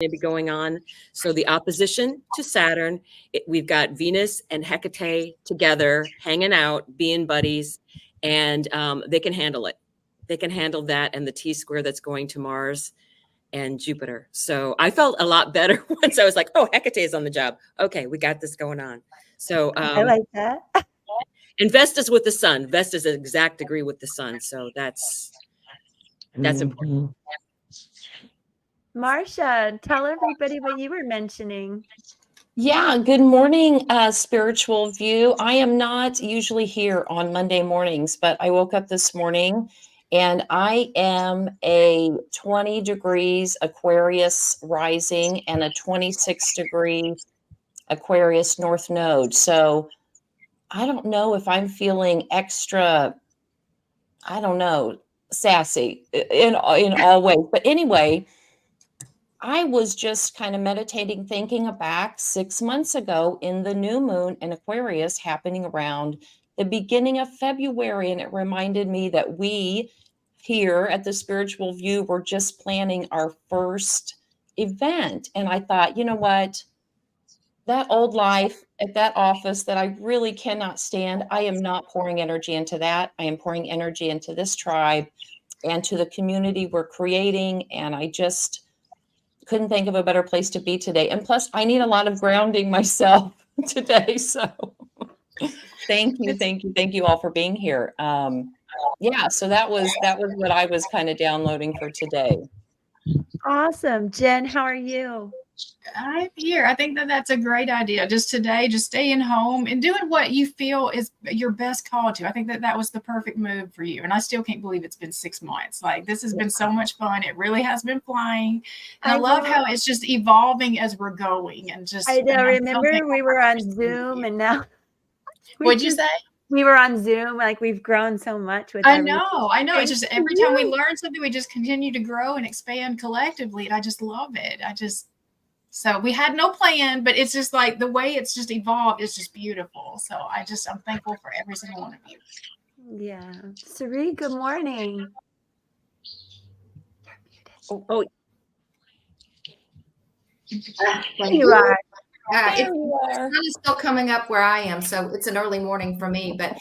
to be going on. So the opposition to Saturn, we've got Venus and Hecate together, hanging out, being buddies, and they can handle it. They can handle that and the T square that's going to Mars and Jupiter. So I felt a lot better once I was like, oh, Hecate is on the job. Okay, we got this going on. So I like that. and Vesta's with the sun. Vesta's an exact degree with the sun. So that's important. Marsha, tell everybody what you were mentioning. Yeah, good morning, Spiritual View. I am not usually here on Monday mornings, but I woke up this morning and I am a 20 degrees Aquarius rising and a 26 degree Aquarius North Node. So I don't know if I'm feeling extra, I don't know, sassy in all ways. But anyway, I was just kind of meditating, thinking back 6 months ago in the new moon in Aquarius happening around the beginning of February. And it reminded me that we here at the Spiritual View were just planning our first event. And I thought, you know what? That old life at that office that I really cannot stand, I am not pouring energy into that. I am pouring energy into this tribe and to the community we're creating. And I just couldn't think of a better place to be today. And plus, I need a lot of grounding myself today. So thank you all for being here. Yeah, so that was what I was kind of downloading for today. Awesome. Jen, how are you? I'm here. I think that's a great idea. Just today, just staying home and doing what you feel is your best call to. I think that was the perfect move for you. And I still can't believe it's been 6 months. Like, this has been so much fun. It really has been flying. And I love how it's just evolving as we're going. And just, I know. Remember, we were on Zoom and now. What'd you say? We were on Zoom, like we've grown so much with I know. It's just every time we learn something, we just continue to grow and expand collectively. And I just love it. So we had no plan, but it's just like the way it's just evolved is just beautiful. So I'm thankful for every single one of you. Yeah. Sari, good morning. Oh. You are. It's still coming up where I am, so it's an early morning for me, but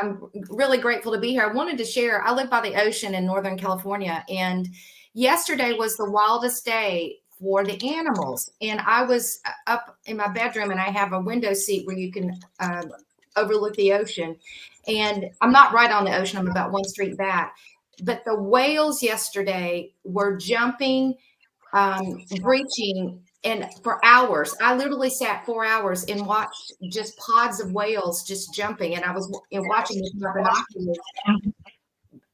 I'm really grateful to be here. I wanted to share, I live by the ocean in Northern California, and yesterday was the wildest day for the animals. And I was up in my bedroom and I have a window seat where you can overlook the ocean. And I'm not right on the ocean, I'm about one street back. But the whales yesterday were jumping, breaching, and for hours. I literally sat 4 hours and watched just pods of whales just jumping. And I was watching with my binoculars.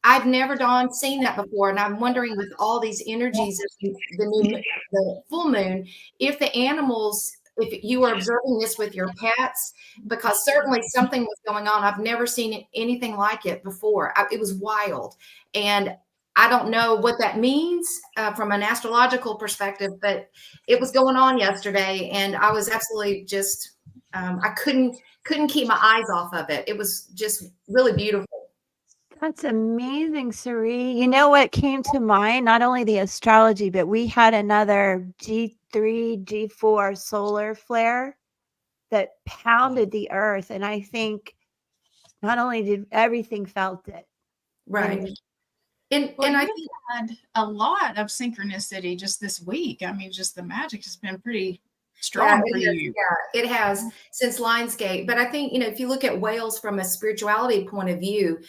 I've never seen that before. And I'm wondering, with all these energies of the full moon, if the animals, if you were observing this with your pets, because certainly something was going on. I've never seen anything like it before. It was wild. And I don't know what that means from an astrological perspective, but it was going on yesterday. And I was absolutely just, I couldn't keep my eyes off of it. It was just really beautiful. That's amazing, Sari. You know what came to mind? Not only the astrology, but we had another G3, G4 solar flare that pounded the earth. And I think not only did everything felt it. Right. And I think had a lot of synchronicity just this week. I mean, just the magic has been pretty strong for you. Yeah, it has since Lionsgate. But I think, if you look at whales from a spirituality point of view,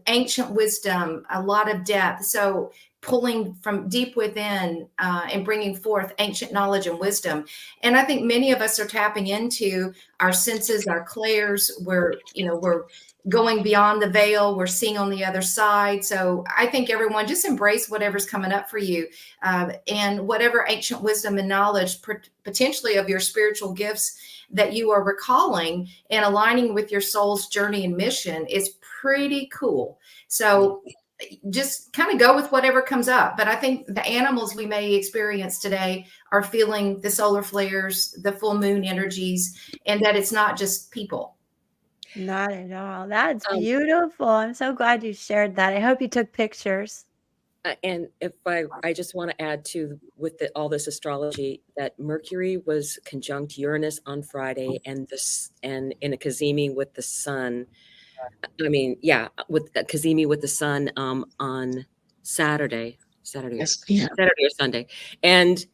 ancient wisdom, a lot of depth. So pulling from deep within and bringing forth ancient knowledge and wisdom. And I think many of us are tapping into our senses, our clairs. We're going beyond the veil. We're seeing on the other side. So I think everyone just embrace whatever's coming up for you, and whatever ancient wisdom and knowledge potentially of your spiritual gifts that you are recalling and aligning with your soul's journey and mission is pretty cool. So just kind of go with whatever comes up. But I think the animals we may experience today are feeling the solar flares, the full moon energies, and that it's not just people. Not at all. That's beautiful. I'm so glad you shared that. I hope you took pictures. And if I just want to add to with all this astrology that Mercury was conjunct Uranus on Friday and and in a cazimi with the sun. I mean, yeah, with a cazimi with the sun on Saturday, Yes, yeah. Saturday or Sunday, and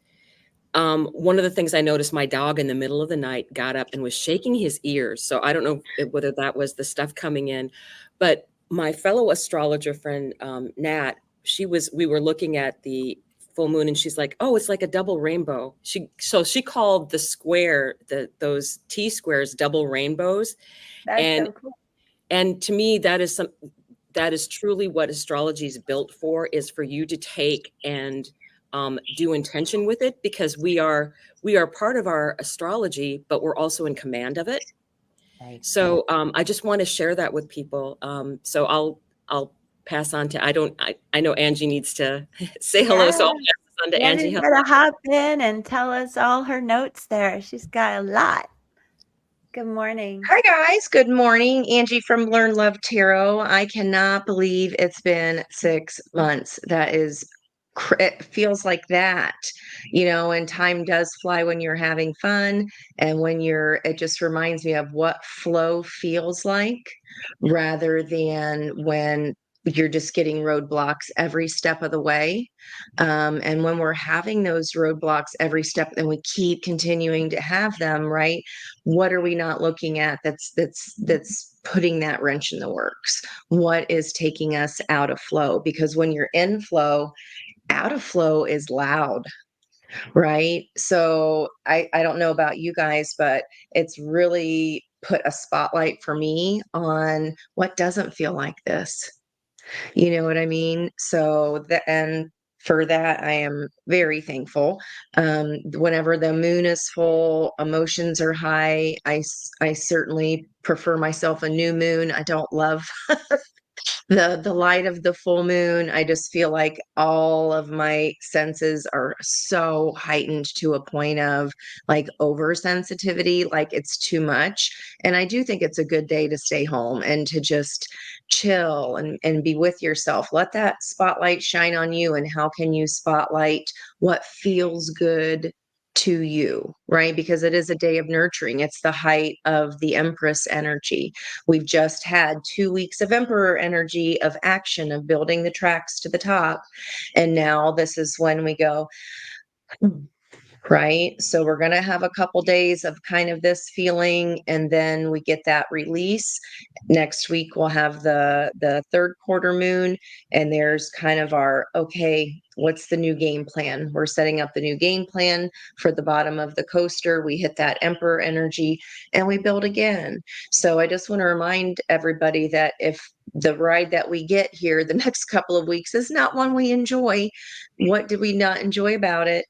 one of the things I noticed, my dog in the middle of the night got up and was shaking his ears. So I don't know whether that was the stuff coming in, but my fellow astrologer friend, Nat, we were looking at the full moon and she's like, oh, it's like a double rainbow. So she called the square, those T squares, double rainbows. That's And, so cool. and to me, that is truly what astrology is built for, is for you to take and do intention with it, because we are part of our astrology, but we're also in command of it. Right. So I just want to share that with people. So I'll pass on to, I know Angie needs to say hello. So I'll pass this on to Angie. Annie's gonna hop in and tell us all her notes there. She's got a lot. Good morning. Hi, guys. Good morning. Angie from Learn Love Tarot. I cannot believe it's been 6 months. That is, it feels like that, and time does fly when you're having fun. And it just reminds me of what flow feels like rather than when you're just getting roadblocks every step of the way. And when we're having those roadblocks every step and we keep continuing to have them, right? What are we not looking at that's putting that wrench in the works? What is taking us out of flow? Because when you're in flow, out of flow is loud, right? So I don't know about you guys, but it's really put a spotlight for me on what doesn't feel like this. You know what I mean? And for that, I am very thankful. Whenever the moon is full, emotions are high. I certainly prefer myself a new moon. I don't love the light of the full moon. I just feel like all of my senses are so heightened to a point of like oversensitivity, like it's too much. And I do think it's a good day to stay home and to just chill and be with yourself. Let that spotlight shine on you. And how can you spotlight what feels good to you, right? Because it is a day of nurturing. It's the height of the Empress energy. We've just had 2 weeks of Emperor energy, of action, of building the tracks to the top. And now this is when we go, right? So we're going to have a couple days of kind of this feeling, and then we get that release. Next week we'll have the third quarter moon, and there's kind of our, okay, what's the new game plan? We're setting up the new game plan for the bottom of the coaster. We hit that Emperor energy and we build again. So I just want to remind everybody that if the ride that we get here the next couple of weeks is not one we enjoy, what did we not enjoy about it?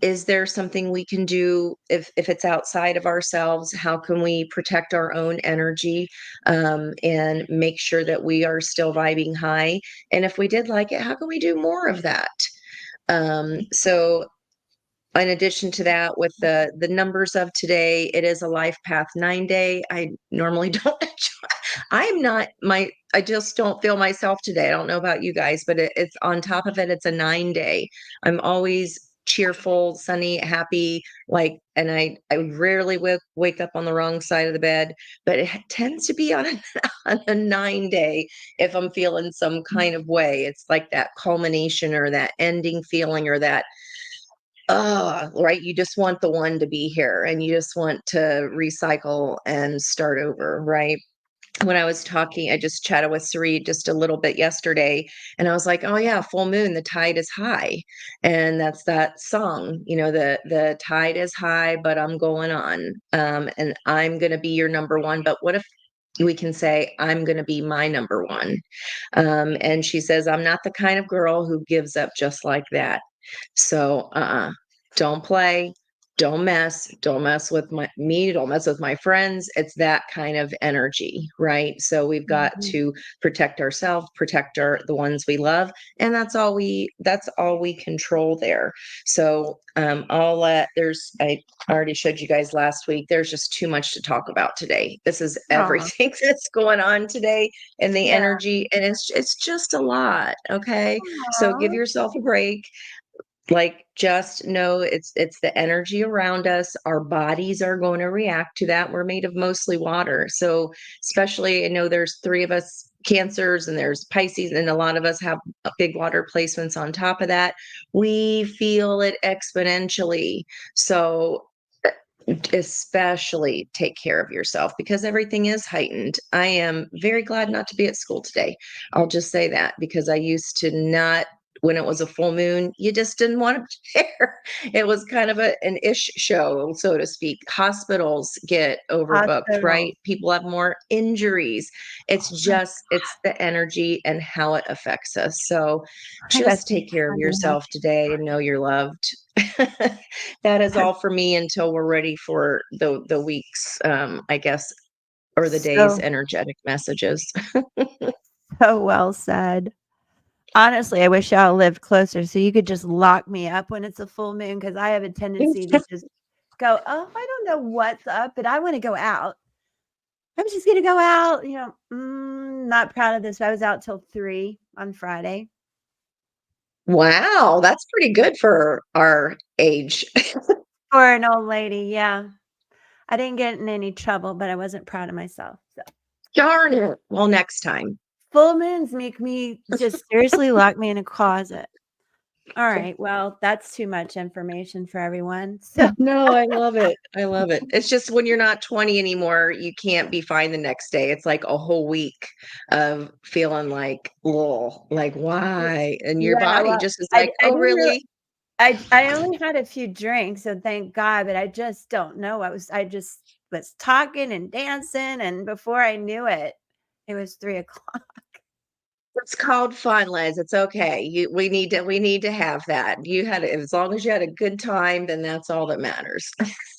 Is there something we can do if it's outside of ourselves? How can we protect our own energy, and make sure that we are still vibing high? And if we did like it, how can we do more of that? So in addition to that, with the numbers of today, it is a life path 9 day. I normally don't I just don't feel myself today. I don't know about you guys, but it's on top of it, it's a 9 day. I'm always cheerful, sunny, happy, and I rarely wake up on the wrong side of the bed, but it tends to be on on a 9 day if I'm feeling some kind of way. It's like that culmination or that ending feeling or that, right. You just want the one to be here and you just want to recycle and start over, right? When I was talking, I just chatted with Sari just a little bit yesterday, and I was like, oh yeah, full moon, the tide is high. And that's that song, the tide is high, but I'm going on. And I'm going to be your number one. But what if we can say, I'm going to be my number one? And she says, I'm not the kind of girl who gives up just like that. So, don't play. don't mess with me, don't mess with my friends. It's that kind of energy, right? So we've got Mhm. to protect ourselves, protect the ones we love, and that's all we control there. So I already showed you guys last week. There's just too much to talk about today. This is Aw, everything that's going on today and the yeah. energy, and it's just a lot. Okay. So give Aw. yourself a break. Like, just know it's the energy around us. Our bodies are going to react to that. We're made of mostly water. So especially, I know there's three of us cancers and there's Pisces, and a lot of us have big water placements on top of that. We feel it exponentially. So especially take care of yourself because everything is heightened. I am very glad not to be at school today. I'll just say that because I used to not, when it was a full moon, you just didn't want to be there. It was kind of an ish show, so to speak. Hospitals get overbooked, Hospital. right? People have more injuries. It's the energy and how it affects us. So I got just some take care of funny yourself today and know you're loved. That is all for me until we're ready for the week's, I guess, or the day's so energetic messages. so well said. Honestly, I wish y'all lived closer so you could just lock me up when it's a full moon because I have a tendency to just go, oh, I don't know what's up, but I want to go out. I'm just gonna go out. Not proud of this. I was out till 3 on Friday. Wow, that's pretty good for our age. For an old lady, yeah. I didn't get in any trouble, but I wasn't proud of myself. So Darn it. Well, next time. full moons make me just seriously lock me in a closet. All right. Well, that's too much information for everyone. So No, I love it. I love it. It's just when you're not 20 anymore, you can't be fine the next day. It's like a whole week of feeling like, whoa, like why? And your yeah, body well, just is I like, I oh, didn't really really? I only had a few drinks, so thank God, but I just don't know. I just was talking and dancing, and before I knew it, it was 3 o'clock. It's called fun, Liz. It's okay. We need to have that. As long as you had a good time, then that's all that matters.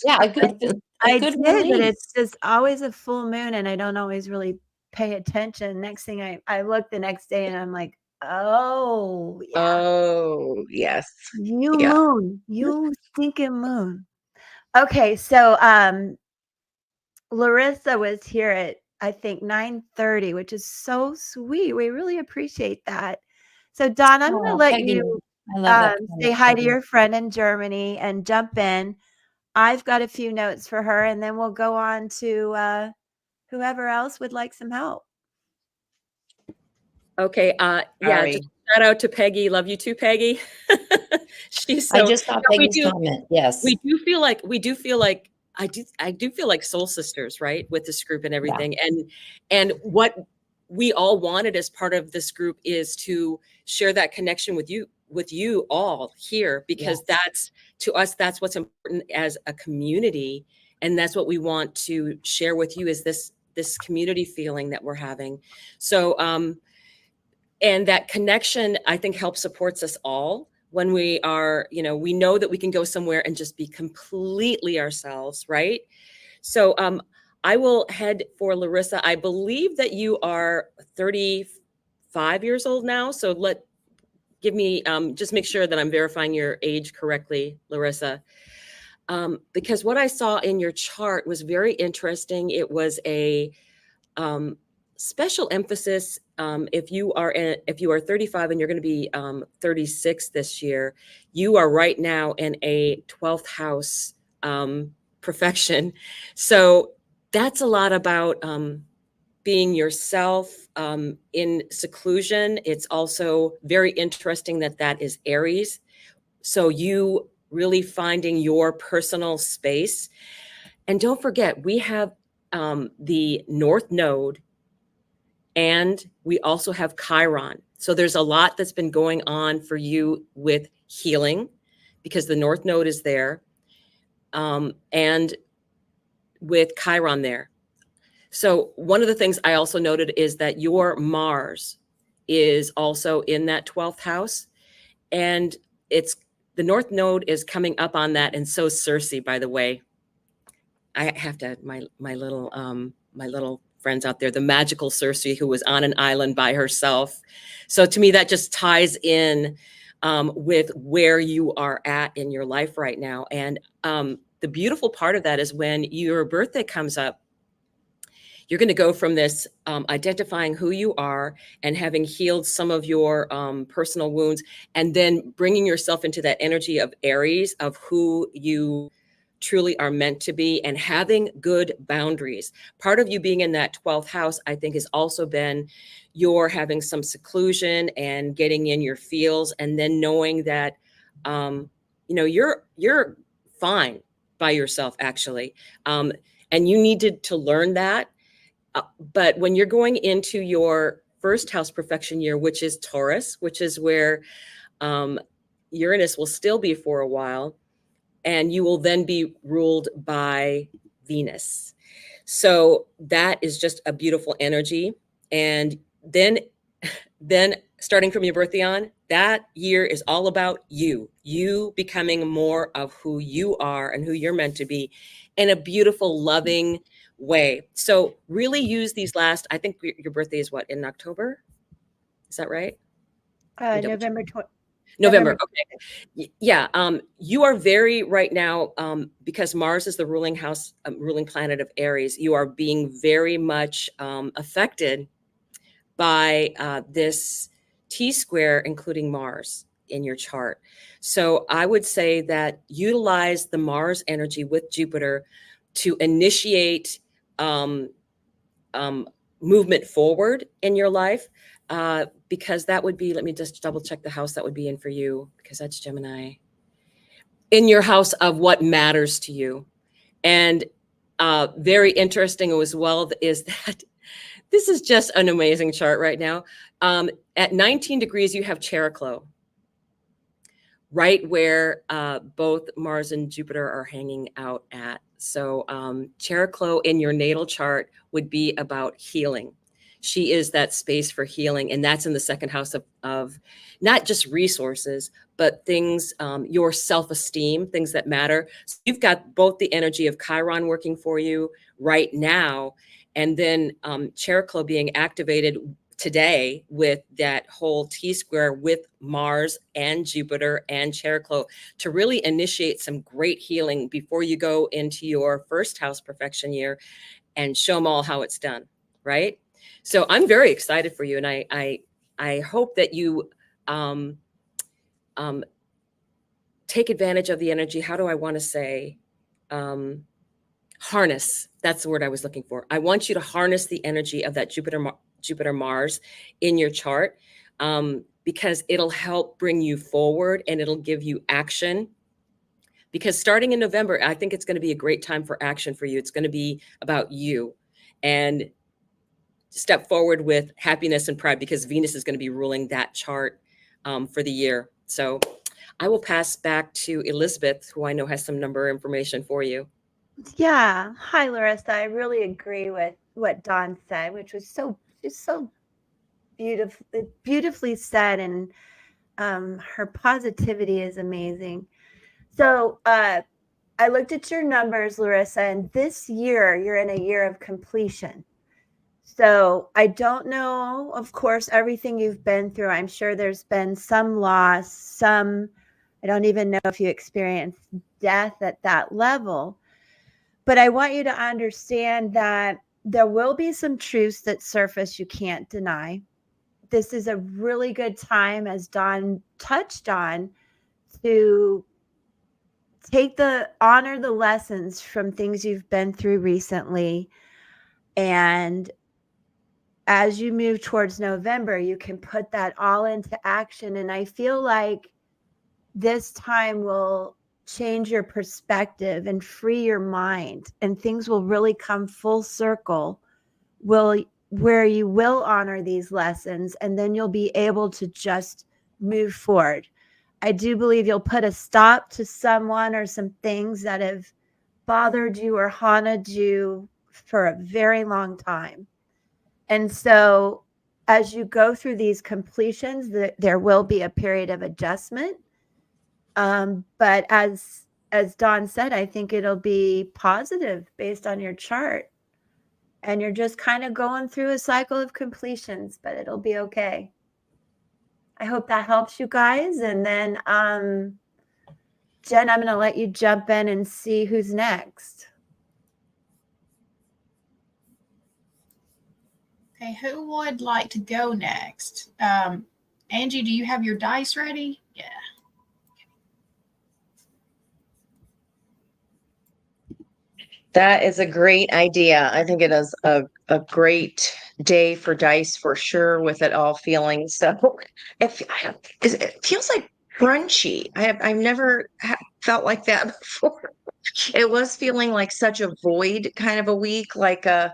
Yeah, a I good did, but release. it's just always a full moon, and I don't always really pay attention. Next thing I look the next day, and I'm like, "Oh, yeah, Oh, yes. you Yeah. moon, you stinking moon." Okay, so, Larissa was here at, I think, 9:30, which is so sweet. We really appreciate that. So, Don, I'm gonna Oh, let Peggy, you, I love that say comment, hi to Peggy. your friend in Germany and jump in. I've got a few notes for her, and then we'll go on to, whoever else would like some help. Okay. Yeah. Sorry. Just shout out to Peggy. Love you too, Peggy. She's I so. just saw No, Peggy's comment. Yes. I do feel like soul sisters, right, with this group and Yeah. everything. And what we all wanted as part of this group is to share that connection with you all here, because Yes. that's, to us, that's what's important as a community. And that's what we want to share with you, is this community feeling that we're having. So and that connection, I think, helps supports us all when we are, we know that we can go somewhere and just be completely ourselves, right? So I will head for Larissa. I believe that you are 35 years old now. So give me, just make sure that I'm verifying your age correctly, Larissa. Because what I saw in your chart was very interesting. It was a um, special emphasis, if you are 35 and you're going to be 36 this year, you are right now in a 12th house perfection. So that's a lot about being yourself in seclusion. It's also very interesting that that is Aries. So you really finding your personal space. And don't forget, we have the North Node, and we also have Chiron. So there's a lot that's been going on for you with healing, because the North Node is there, and with Chiron there. So one of the things I also noted is that your Mars is also in that 12th house. And the North Node is coming up on that, and so Cersei, by the way. I have to my little friends out there, the magical Cersei who was on an island by herself. So to me, that just ties in with where you are at in your life right now. And the beautiful part of that is when your birthday comes up, you're going to go from this identifying who you are and having healed some of your personal wounds, and then bringing yourself into that energy of Aries, of who you truly are meant to be, and having good boundaries. Part of you being in that 12th house, I think, has also been your having some seclusion and getting in your feels, and then knowing that you're fine by yourself, actually, and you needed to learn that. But when you're going into your first house perfection year, which is Taurus, which is where Uranus will still be for a while, and you will then be ruled by Venus. So that is just a beautiful energy. And then starting from your birthday on, that year is all about you becoming more of who you are and who you're meant to be in a beautiful, loving way. So really use these last, I think your birthday is what, in October? Is that right? November November. Okay. Yeah. You are very right now, because Mars is the ruling house, ruling planet of Aries. You are being very much affected by this T-square, including Mars in your chart. So I would say that utilize the Mars energy with Jupiter to initiate movement forward in your life, because that would be, let me just double check the house that would be in for you, because that's Gemini. In your house of what matters to you. And very interesting as well is that this is just an amazing chart right now. At 19 degrees, you have Cheroklo, right where both Mars and Jupiter are hanging out at. So Cheroklo in your natal chart would be about healing. She is that space for healing. And that's in the second house of not just resources, but things, your self-esteem, things that matter. So you've got both the energy of Chiron working for you right now, and then Cheroklo being activated today with that whole T-square with Mars and Jupiter and Cheroklo to really initiate some great healing before you go into your first house perfection year and show them all how it's done, right? So I'm very excited for you, and I hope that you take advantage of the energy. How do I want to say? Harness. That's the word I was looking for. I want you to harness the energy of that Jupiter Mars in your chart, because it'll help bring you forward and it'll give you action. Because starting in November, I think it's going to be a great time for action for you. It's going to be about you, and step forward with happiness and pride, because Venus is going to be ruling that chart for the year. So I will pass back to Elizabeth, who I know has some number information for you. Yeah. Hi, Larissa. I really agree with what Dawn said, which was so beautifully said, and her positivity is amazing. So I looked at your numbers, Larissa, and this year you're in a year of completion. So I don't know, of course, everything you've been through. I'm sure there's been some loss, I don't even know if you experienced death at that level. But I want you to understand that there will be some truths that surface you can't deny. This is a really good time, as Dawn touched on, to honor the lessons from things you've been through recently. And as you move towards November, you can put that all into action. And I feel like this time will change your perspective and free your mind, and things will really come full circle where you will honor these lessons, and then you'll be able to just move forward. I do believe you'll put a stop to someone or some things that have bothered you or haunted you for a very long time. And so as you go through these completions, there will be a period of adjustment. But as Dawn said, I think it'll be positive based on your chart. And you're just kind of going through a cycle of completions, but it'll be okay. I hope that helps you guys. And then, Jen, I'm going to let you jump in and see who's next. Okay, who would like to go next? Angie, do you have your dice ready? Yeah. That is a great idea. I think it is a great day for dice for sure, with it all feeling so. It feels like crunchy. I've never felt like that before. It was feeling like such a void kind of a week, like a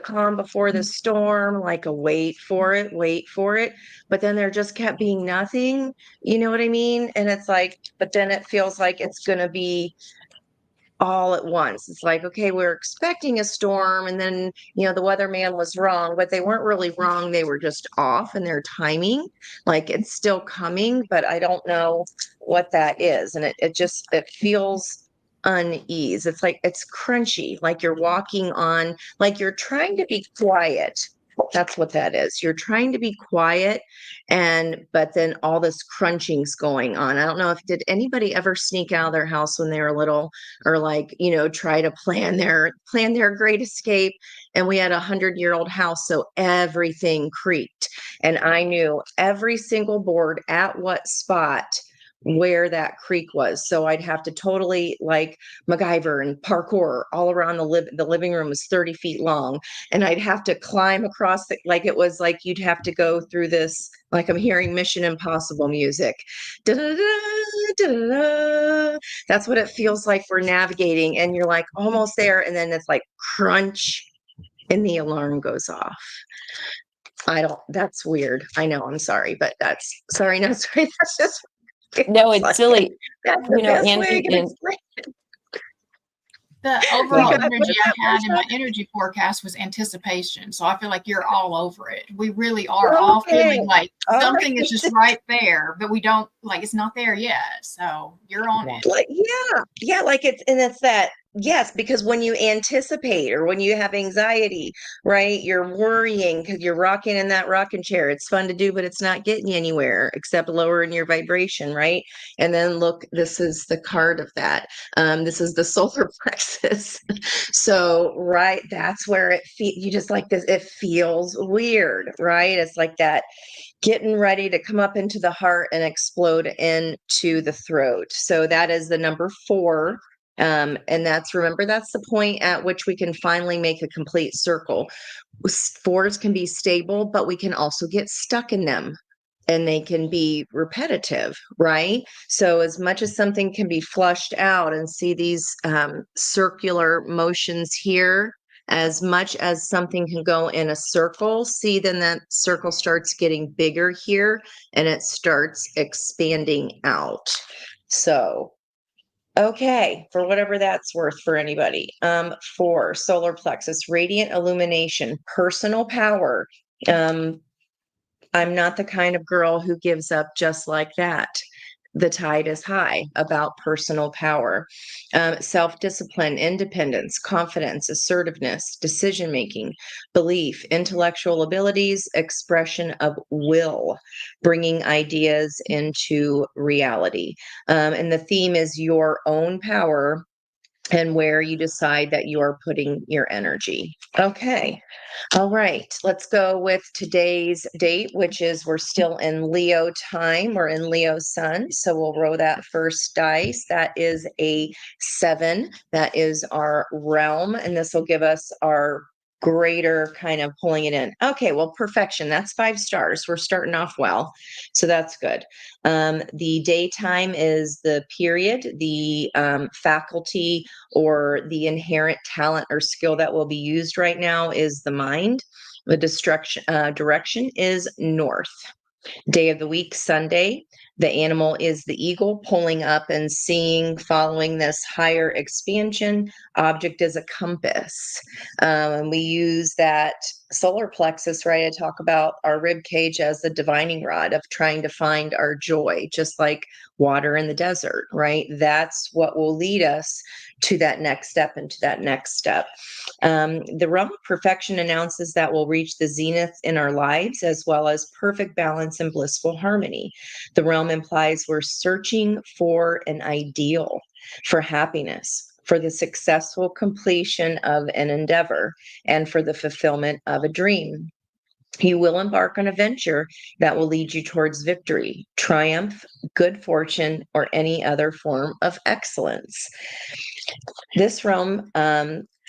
calm before the storm, like a wait for it. But then there just kept being nothing. You know what I mean? And it's like, but then it feels like it's going to be all at once. It's like, okay, we're expecting a storm, and then, the weatherman was wrong, but they weren't really wrong. They were just off in their timing. Like, it's still coming, but I don't know what that is. And it feels unease. It's like it's crunchy, like you're walking on, like you're trying to be quiet. That's what that is. You're trying to be quiet, but then all this crunching's going on. I don't know, if did anybody ever sneak out of their house when they were little, or like, try to plan their great escape. And we had 100-year-old house, so everything creaked, and I knew every single board at what spot where that creek was. So I'd have to totally, like, MacGyver and parkour all around the living room was 30 feet long, and I'd have to climb across like it was like you'd have to go through this, like I'm hearing Mission Impossible music. Da-da-da, da-da-da. That's what it feels like we're navigating, and you're like almost there, and then it's like crunch, and the alarm goes off. That's weird. I know, I'm sorry, but that's sorry, no, sorry. That's just No, it's silly. That's the best way I can Angie, explain it. The overall Yeah. energy I had in my energy forecast was anticipation. So I feel like you're all over it. We really are all feeling like something is just right there, but we don't, like, it's not there yet. So you're on it. Like, yeah, like it's that. Yes, because when you anticipate, or when you have anxiety, right, you're worrying because you're rocking in that rocking chair. It's fun to do, but it's not getting you anywhere except lowering your vibration, right? And then look, this is the card of that. This is the solar plexus. So, right, that's where you just like this. It feels weird, right? It's like that getting ready to come up into the heart and explode into the throat. So that is the number 4. And remember, that's the point at which we can finally make a complete circle. 4s can be stable, but we can also get stuck in them, and they can be repetitive, right? So as much as something can be flushed out, and see these circular motions here, as much as something can go in a circle, see, then that circle starts getting bigger here, and it starts expanding out. So, okay, for whatever that's worth for anybody. 4, solar plexus, radiant illumination, personal power. I'm not the kind of girl who gives up just like that. The tide is high about personal power, self-discipline, independence, confidence, assertiveness, decision-making, belief, intellectual abilities, expression of will, bringing ideas into reality. And the theme is your own power, and where you decide that you are putting your energy. Okay. All right. Let's go with today's date, which is, we're still in Leo time. We're in Leo sun. So we'll roll that first dice. That is a 7. That is our realm. And this will give us our greater kind of pulling it in. Okay, well, perfection. That's 5 stars. We're starting off well. So that's good. The daytime is the period, the faculty, or the inherent talent or skill that will be used right now is the mind. The direction is north. Day of the week, Sunday. The animal is the eagle pulling up and seeing, following this higher expansion. Object is a compass. And we use that solar plexus, right? I talk about our rib cage as the divining rod of trying to find our joy, just like water in the desert, right? That's what will lead us to that next step and to that next step. The realm of perfection announces that we'll reach the zenith in our lives, as well as perfect balance and blissful harmony. The realm implies we're searching for an ideal, for happiness, for the successful completion of an endeavor, and for the fulfillment of a dream. You will embark on a venture that will lead you towards victory, triumph, good fortune, or any other form of excellence. This realm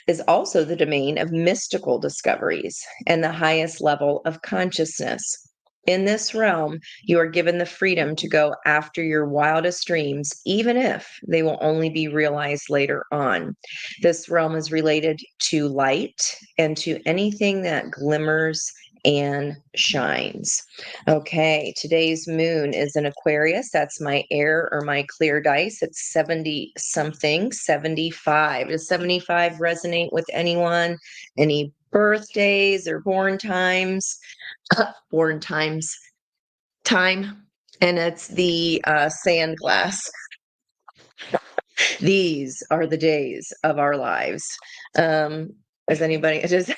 is also the domain of mystical discoveries and the highest level of consciousness. In this realm, you are given the freedom to go after your wildest dreams, even if they will only be realized later on. This realm is related to light and to anything that glimmers and shines. Okay, today's moon is in Aquarius. That's my air or my clear dice. It's 70 something, 75. Does 75 resonate with anyone? Any birthdays or born times? Born times, time. And it's the sand glass. These are the days of our lives. Is anybody just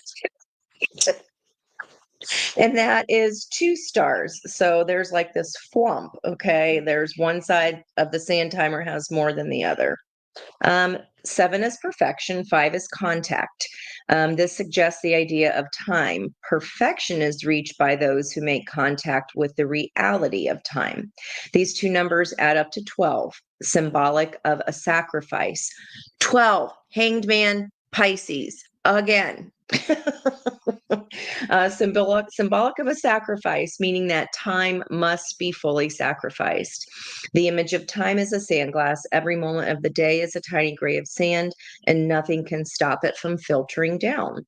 and that is 2 stars. So there's like this flump. Okay. There's one side of the sand timer has more than the other. 7 is perfection, 5 is contact. This suggests the idea of time. Perfection is reached by those who make contact with the reality of time. These 2 numbers add up to 12, symbolic of a sacrifice. 12, Hanged Man, Pisces, again. Symbolic of a sacrifice, meaning that time must be fully sacrificed. The image of time is a sand glass. Every moment of the day is a tiny grain of sand, and nothing can stop it from filtering down.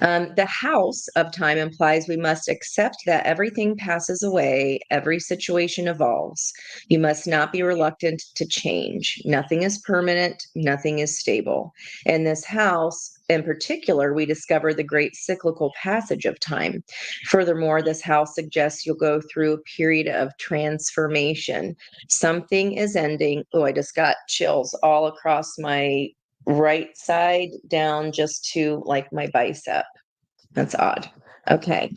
The house of time implies we must accept that everything passes away, every situation evolves. You must not be reluctant to change. Nothing is permanent, nothing is stable. In this house, in particular, we discover the great cyclical passage of time. Furthermore, this house suggests you'll go through a period of transformation. Something is ending. Oh, I just got chills all across my right side down just to like my bicep. That's odd. Okay.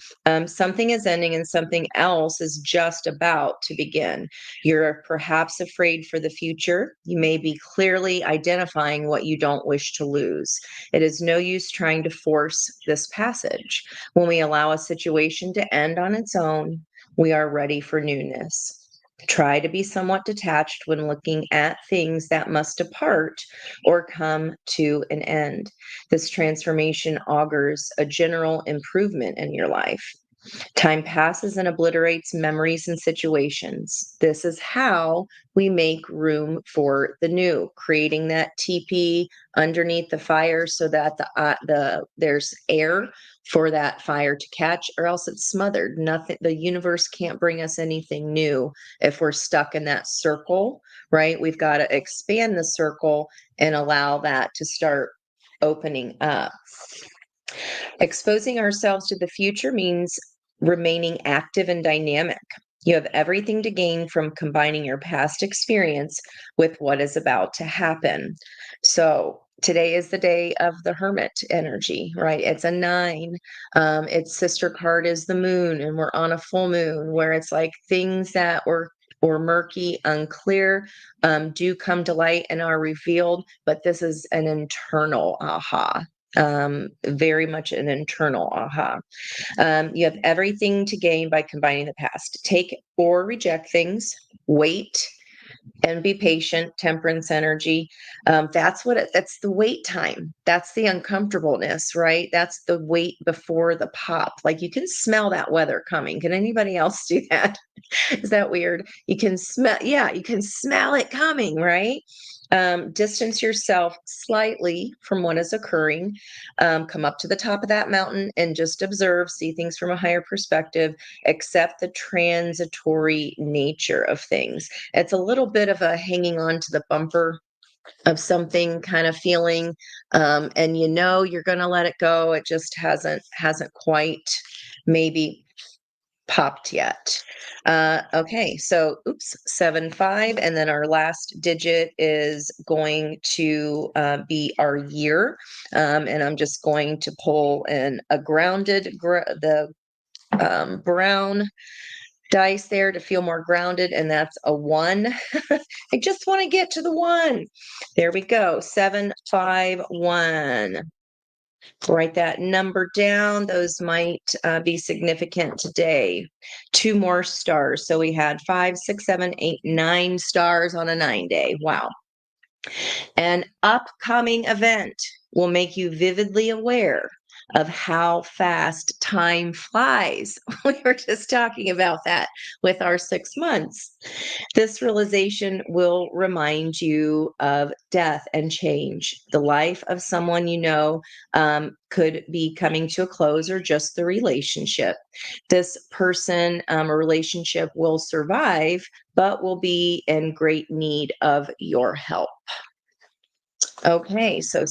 Something is ending and something else is just about to begin. You're perhaps afraid for the future. You may be clearly identifying what you don't wish to lose. It is no use trying to force this passage. When we allow a situation to end on its own, we are ready for newness. Try to be somewhat detached when looking at things that must depart or come to an end. This transformation augurs a general improvement in your life. Time passes and obliterates memories and situations. This is how we make room for the new, creating that teepee underneath the fire so that there's air for that fire to catch, or else it's smothered. Nothing, the universe can't bring us anything new if we're stuck in that circle, right? We've got to expand the circle and allow that to start opening up. Exposing ourselves to the future means remaining active and dynamic. You have everything to gain from combining your past experience with what is about to happen. So today is the day of the hermit energy, right? It's a 9. Its sister card is the moon, and we're on a full moon where it's like things that were murky, unclear, do come to light and are revealed, but this is an internal aha. Very much an internal aha. You have everything to gain by combining the past. Take or reject things, wait, and be patient. Temperance energy. That's the wait time. That's the uncomfortableness, right? That's the wait before the pop. Like you can smell that weather coming. Can anybody else do that? Is that weird? You can smell, yeah, you can smell it coming, right? Distance yourself slightly from what is occurring. Come up to the top of that mountain and just observe, see things from a higher perspective, accept the transitory nature of things. It's a little bit of a hanging on to the bumper of something kind of feeling, and you know you're going to let it go. It just hasn't quite maybe popped yet. Okay, so oops, 7-5, and then our last digit is going to be our year, and I'm just going to pull in a grounded, the brown dice there to feel more grounded, and that's a 1. I just want to get to the 1. There we go. 751. Write that number down. Those might be significant today. 2 more stars. So we had 5, 6, 7, 8, 9 stars on a 9-day. Wow. An upcoming event will make you vividly aware of how fast time flies. We were just talking about that with our 6 months. This realization will remind you of death and change. The life of someone you know could be coming to a close, or just the relationship. This person or relationship will survive, but will be in great need of your help. Okay, so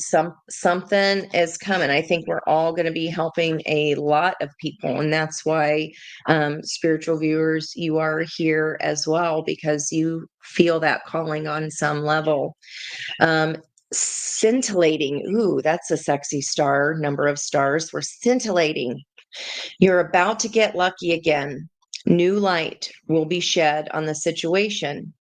something is coming. I think we're all going to be helping a lot of people, and that's why spiritual viewers, you are here as well, because you feel that calling on some level. Scintillating. Ooh, that's a sexy star. Number of stars. We're scintillating. You're about to get lucky again. New light will be shed on the situation.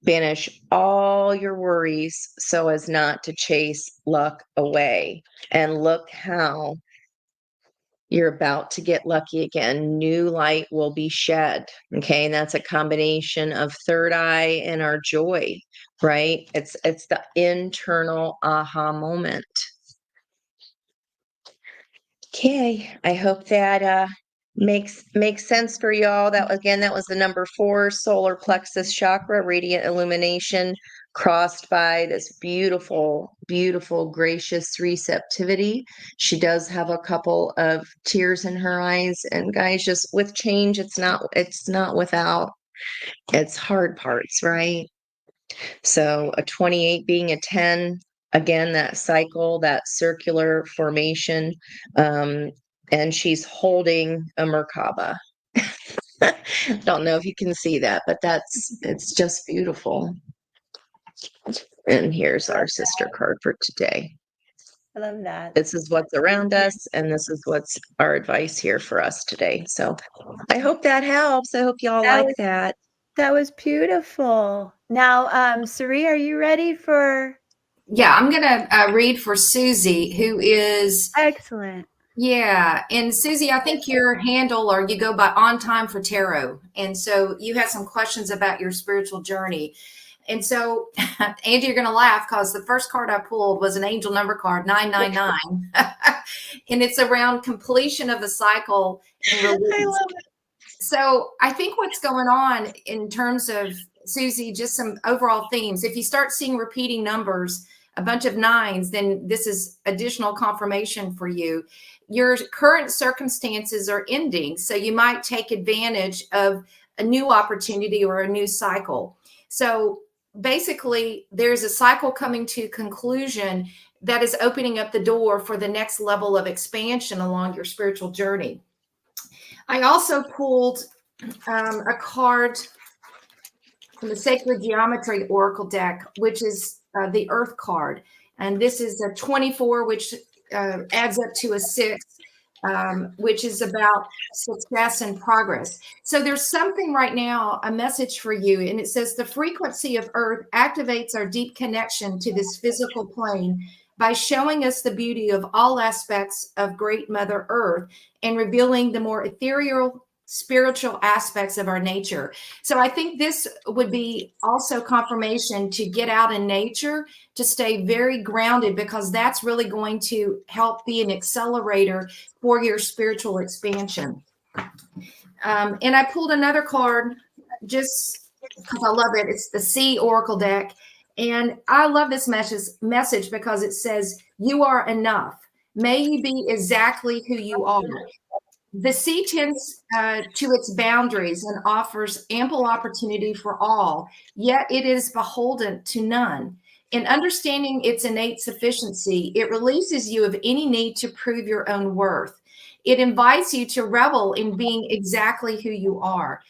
Banish all your worries so as not to chase luck away. And look how you're about to get lucky again. New light will be shed. Okay. And that's a combination of third eye and our joy, right? It's the internal aha moment. Okay. I hope that makes sense for y'all. That was the number 4 solar plexus chakra, radiant illumination, crossed by this beautiful, beautiful, gracious receptivity. She does have a couple of tears in her eyes, and guys, just with change, it's not without its hard parts, right? So a 28 being a 10, again, that cycle, that circular formation, and she's holding a Merkaba. Don't know if you can see that, but it's just beautiful. And here's our sister card for today. I love that. This is what's around us, and this is what's our advice here for us today. So I hope that helps. I hope y'all like that. That was beautiful. Now, Sari, are you ready for? Yeah, I'm going to read for Susie, who is Excellent. Yeah. And Susie, I think your handle, or you go by On Time for Tarot. And so you had some questions about your spiritual journey. And so, Andy, you're going to laugh because the first card I pulled was an angel number card, 999. And it's around completion of the cycle and release. I love it. So I think what's going on in terms of, Susie, just some overall themes. If you start seeing repeating numbers, a bunch of 9s, then this is additional confirmation for you. Your current circumstances are ending, so you might take advantage of a new opportunity or a new cycle. So basically, there's a cycle coming to conclusion that is opening up the door for the next level of expansion along your spiritual journey. I also pulled a card from the Sacred Geometry Oracle deck, which is the Earth card. And this is a 24, which adds up to a 6, which is about success and progress. So there's something right now, a message for you. And it says the frequency of Earth activates our deep connection to this physical plane by showing us the beauty of all aspects of Great Mother Earth and revealing the more ethereal, spiritual aspects of our nature. So I think this would be also confirmation to get out in nature, to stay very grounded, because that's really going to help be an accelerator for your spiritual expansion. And I pulled another card just because I love it. It's the C Oracle deck. And I love this message because it says, you are enough. May you be exactly who you are. The sea tends to its boundaries and offers ample opportunity for all, yet it is beholden to none. In understanding its innate sufficiency, it releases you of any need to prove your own worth. It invites you to revel in being exactly who you are.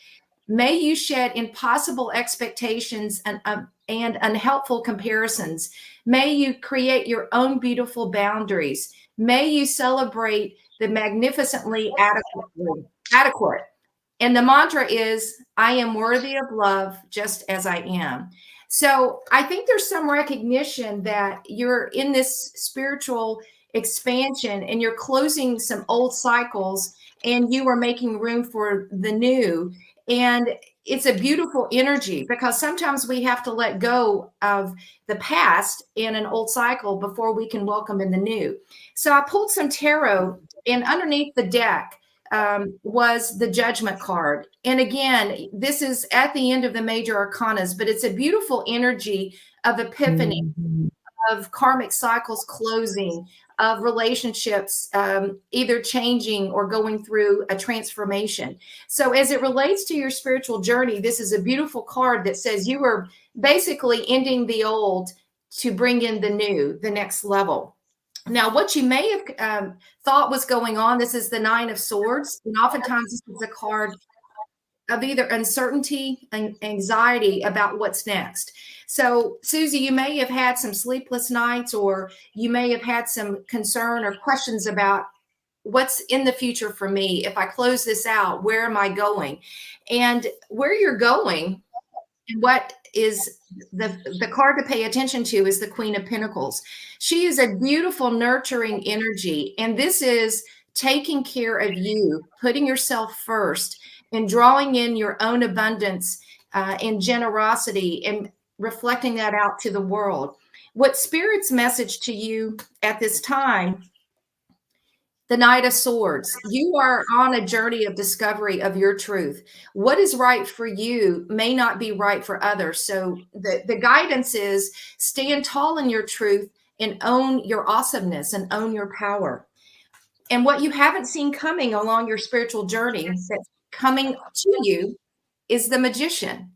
May you shed impossible expectations and unhelpful comparisons. May you create your own beautiful boundaries. May you celebrate the magnificently adequate. And the mantra is, I am worthy of love just as I am. So I think there's some recognition that you're in this spiritual expansion and you're closing some old cycles and you are making room for the new. And it's a beautiful energy because sometimes we have to let go of the past in an old cycle before we can welcome in the new. So I pulled some tarot, and underneath the deck was the Judgment card. And again, this is at the end of the major arcanas, but it's a beautiful energy of epiphany, of karmic cycles closing, of relationships either changing or going through a transformation. So as it relates to your spiritual journey, this is a beautiful card that says you are basically ending the old to bring in the new, the next level. Now, what you may have thought was going on, this is the Nine of Swords, and oftentimes this is a card of either uncertainty and anxiety about what's next. So, Susie, you may have had some sleepless nights, or you may have had some concern or questions about what's in the future for me. If I close this out, where am I going? And where you're going, and what is the card to pay attention to is the Queen of Pentacles. She is a beautiful, nurturing energy. And this is taking care of you, putting yourself first, and drawing in your own abundance and generosity and reflecting that out to the world. What Spirit's message to you at this time, the Knight of Swords, you are on a journey of discovery of your truth. What is right for you may not be right for others. So the guidance is stand tall in your truth and own your awesomeness and own your power. And what you haven't seen coming along your spiritual journey that's coming to you is the Magician.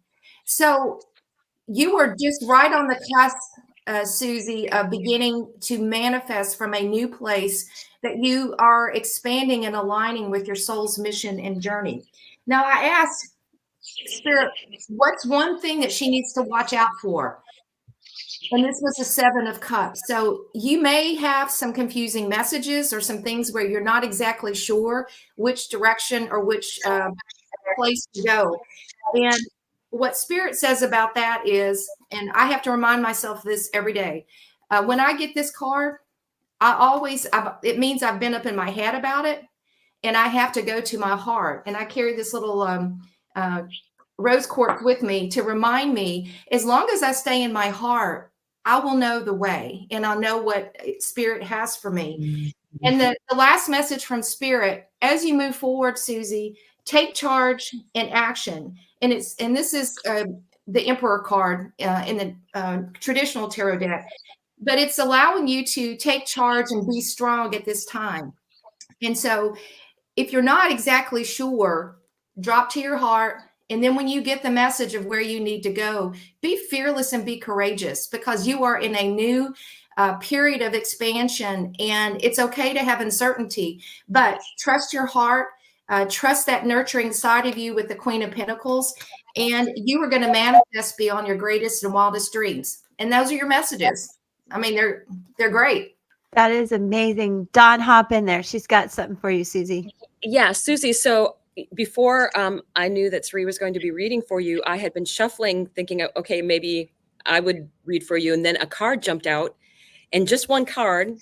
So you are just right on the cusp, Susie, of beginning to manifest from a new place that you are expanding and aligning with your soul's mission and journey. Now, I asked Spirit, what's one thing that she needs to watch out for? And this was the Seven of Cups. So you may have some confusing messages or some things where you're not exactly sure which direction or which place to go. And what Spirit says about that is, and I have to remind myself this every day, when I get this card, it means I've been up in my head about it, and I have to go to my heart. And I carry this little rose quartz with me to remind me, as long as I stay in my heart, I will know the way, and I'll know what Spirit has for me. And the last message from Spirit, as you move forward, Susie, take charge and action. And this is the Emperor card in the traditional tarot deck, but it's allowing you to take charge and be strong at this time. And so if you're not exactly sure, drop to your heart. And then when you get the message of where you need to go, be fearless and be courageous, because you are in a new period of expansion, and it's okay to have uncertainty, but trust your heart, trust that nurturing side of you with the Queen of Pentacles, and you are going to manifest beyond your greatest and wildest dreams. And those are your messages. I mean, they're great. That is amazing. Dawn, hop in there. She's got something for you, Susie. Yeah, Susie. So before I knew that Sri was going to be reading for you, I had been shuffling, thinking, okay, maybe I would read for you. And then a card jumped out, and just one card,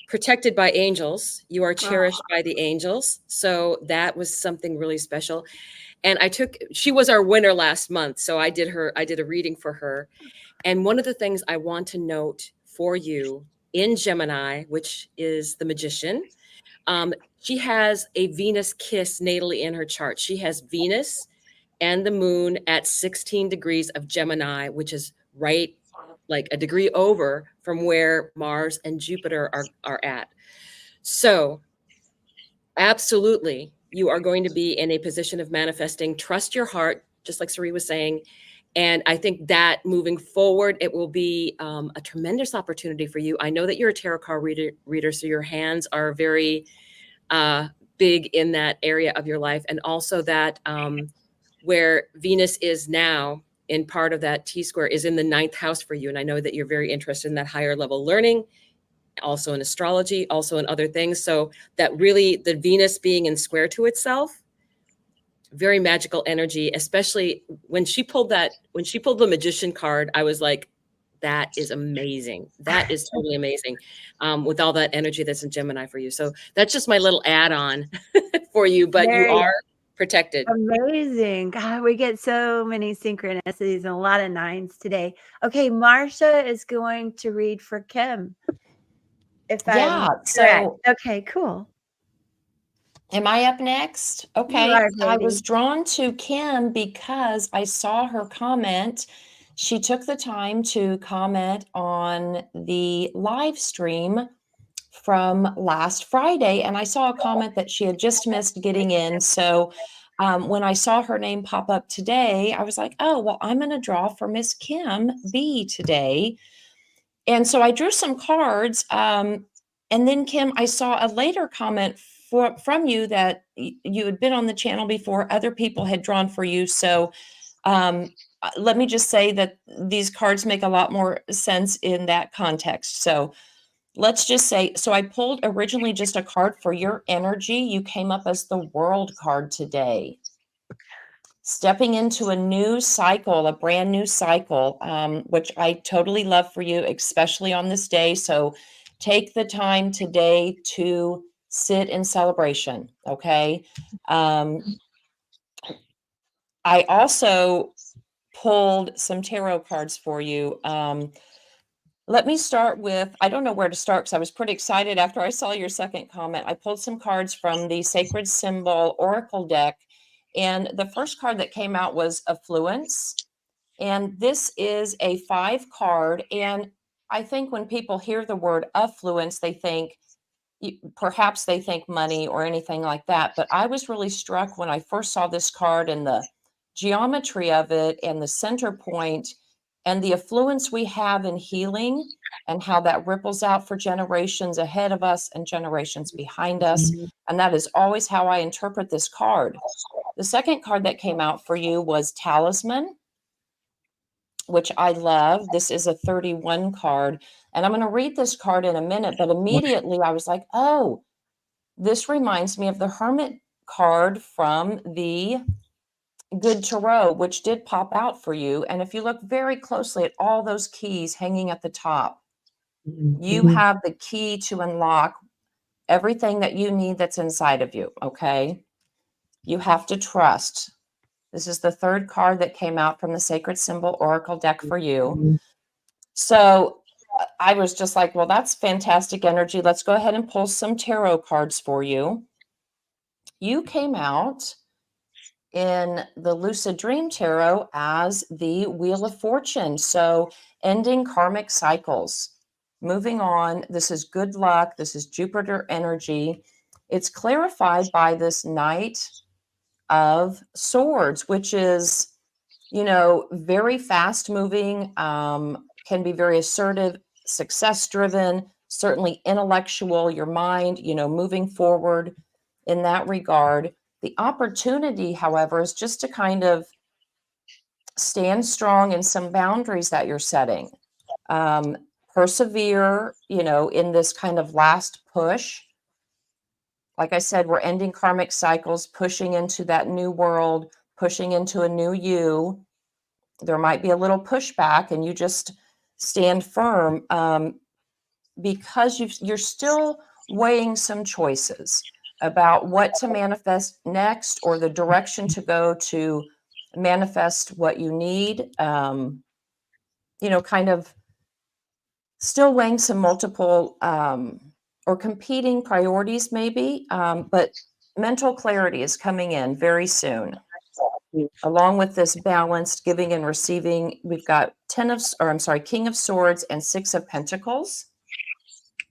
protected by angels. You are cherished by the angels. So that was something really special. And she was our winner last month. So I did a reading for her. And one of the things I want to note for you in Gemini, which is the Magician, she has a Venus kiss natally in her chart. She has Venus and the moon at 16 degrees of Gemini, which is right like a degree over from where Mars and Jupiter are at. So absolutely, you are going to be in a position of manifesting. Trust your heart, just like Sari was saying. And I think that moving forward, it will be a tremendous opportunity for you. I know that you're a tarot card reader, so your hands are very big in that area of your life. And also that where Venus is now in part of that T-square is in the 9th house for you. And I know that you're very interested in that higher level learning, also in astrology, also in other things. So that really the Venus being in square to itself, very magical energy, especially when she pulled the magician card, I was like, that is amazing. That is totally amazing. With all that energy that's in Gemini for you. So that's just my little add-on for you, but you Very are protected. amazing. God, we get so many synchronicities and a lot of 9s today. Okay, Marsha is going to read for Kim. If I'm Yeah. correct. So Okay, cool. am I up next? You Okay. are, I baby. was drawn to Kim because I saw her comment. She took the time to comment on the live stream from last Friday, and I saw a comment that she had just missed getting in. So when I saw her name pop up today, I was like, oh, well, I'm going to draw for Miss Kim B today. And so I drew some cards. And then, Kim, I saw a later comment from you that you had been on the channel before. Other people had drawn for you. So let me just say that these cards make a lot more sense in that context. So let's just say, so I pulled originally just a card for your energy. You came up as the World card today. Stepping into a new cycle, a brand new cycle, which I totally love for you, especially on this day. So take the time today to sit in celebration, okay? I also pulled some tarot cards for you. Let me start with, I don't know where to start because I was pretty excited after I saw your second comment. I pulled some cards from the Sacred Symbol Oracle deck. And the first card that came out was Affluence. And this is a 5 card. And I think when people hear the word affluence, they think, perhaps they think money or anything like that. But I was really struck when I first saw this card and the geometry of it and the center point and the affluence we have in healing and how that ripples out for generations ahead of us and generations behind us. And that is always how I interpret this card. The second card that came out for you was Talisman, which I love. This is a 31 card. And I'm going to read this card in a minute, but immediately I was like, oh, this reminds me of the Hermit card from the Good Tarot, which did pop out for you. And if you look very closely at all those keys hanging at the top, you have the key to unlock everything that you need that's inside of you, okay? You have to trust. This is the third card that came out from the Sacred Symbol Oracle deck for you. So I was just like, well, that's fantastic energy. Let's go ahead and pull some tarot cards for you. You came out in the Lucid Dream Tarot as the Wheel of Fortune. So ending karmic cycles, moving on. This is good luck. This is Jupiter energy. It's clarified by this Knight of Swords, which is, very fast moving, can be very assertive, success driven, certainly intellectual, your mind, moving forward in that regard. The opportunity, however, is just to kind of stand strong in some boundaries that you're setting. Persevere, in this kind of last push. Like I said, we're ending karmic cycles, pushing into that new world, pushing into a new you. There might be a little pushback and you just stand firm because you're still weighing some choices about what to manifest next or the direction to go to manifest what you need. Kind of still weighing some multiple or competing priorities maybe, but mental clarity is coming in very soon. Along with this balanced giving and receiving, we've got King of Swords and Six of Pentacles.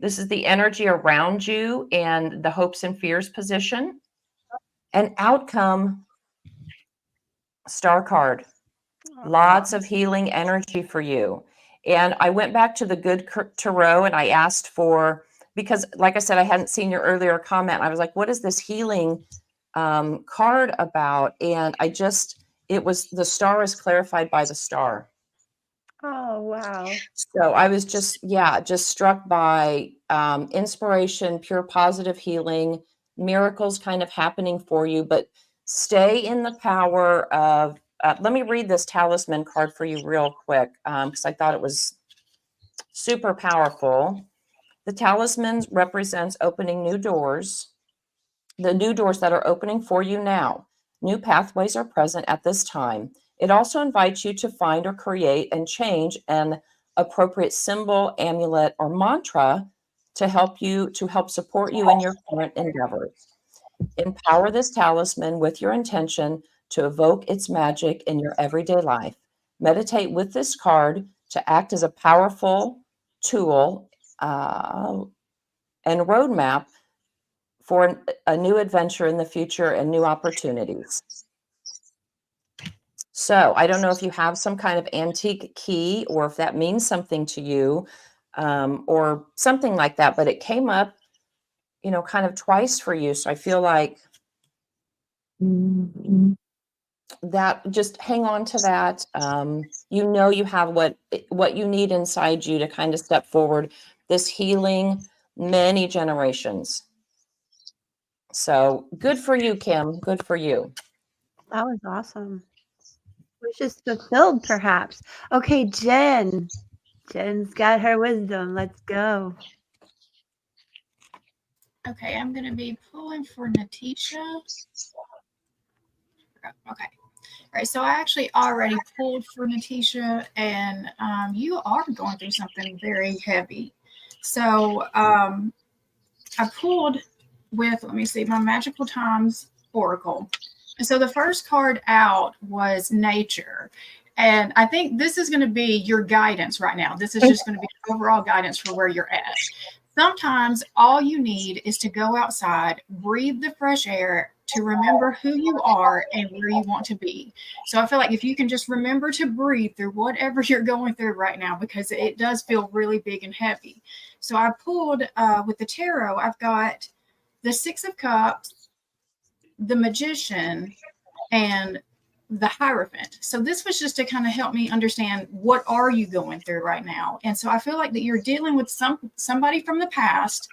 This is the energy around you and the hopes and fears position. An outcome, Star card. Lots of healing energy for you. And I went back to the Good Tarot and I asked for, because like I said, I hadn't seen your earlier comment. I was like, what is this healing card about? And it was the star is clarified by the star. Oh, wow. So I was just struck by inspiration, pure positive healing, miracles kind of happening for you, but stay in the power of, let me read this talisman card for you real quick, because I thought it was super powerful. The talisman represents opening new doors, the new doors that are opening for you now. New pathways are present at this time. It also invites you to find or create and change an appropriate symbol, amulet, or mantra to help support you in your current endeavors. Empower this talisman with your intention to evoke its magic in your everyday life. Meditate with this card to act as a powerful tool and roadmap for a new adventure in the future and new opportunities. So I don't know if you have some kind of antique key or if that means something to you, or something like that, but it came up, kind of twice for you. So I feel like that, just hang on to that. You have what you need inside you to kind of step forward this healing many generations. So good for you, Kim. Good for you. That was awesome. Wishes fulfilled, perhaps. Okay, Jen. Jen's got her wisdom. Let's go. Okay, I'm going to be pulling for Natisha. Okay. All right, so I actually already pulled for Natisha, and you are going through something very heavy. So I pulled with, let me see, my Magical Times Oracle. And so the first card out was Nature. And I think this is going to be your guidance right now. This is just going to be overall guidance for where you're at. Sometimes all you need is to go outside, breathe the fresh air, to remember who you are and where you want to be. So I feel like if you can just remember to breathe through whatever you're going through right now, because it does feel really big and heavy. So I pulled with the tarot, I've got the Six of Cups, the Magician, and the Hierophant. So this was just to kind of help me understand, what are you going through right now? And so I feel like that you're dealing with somebody from the past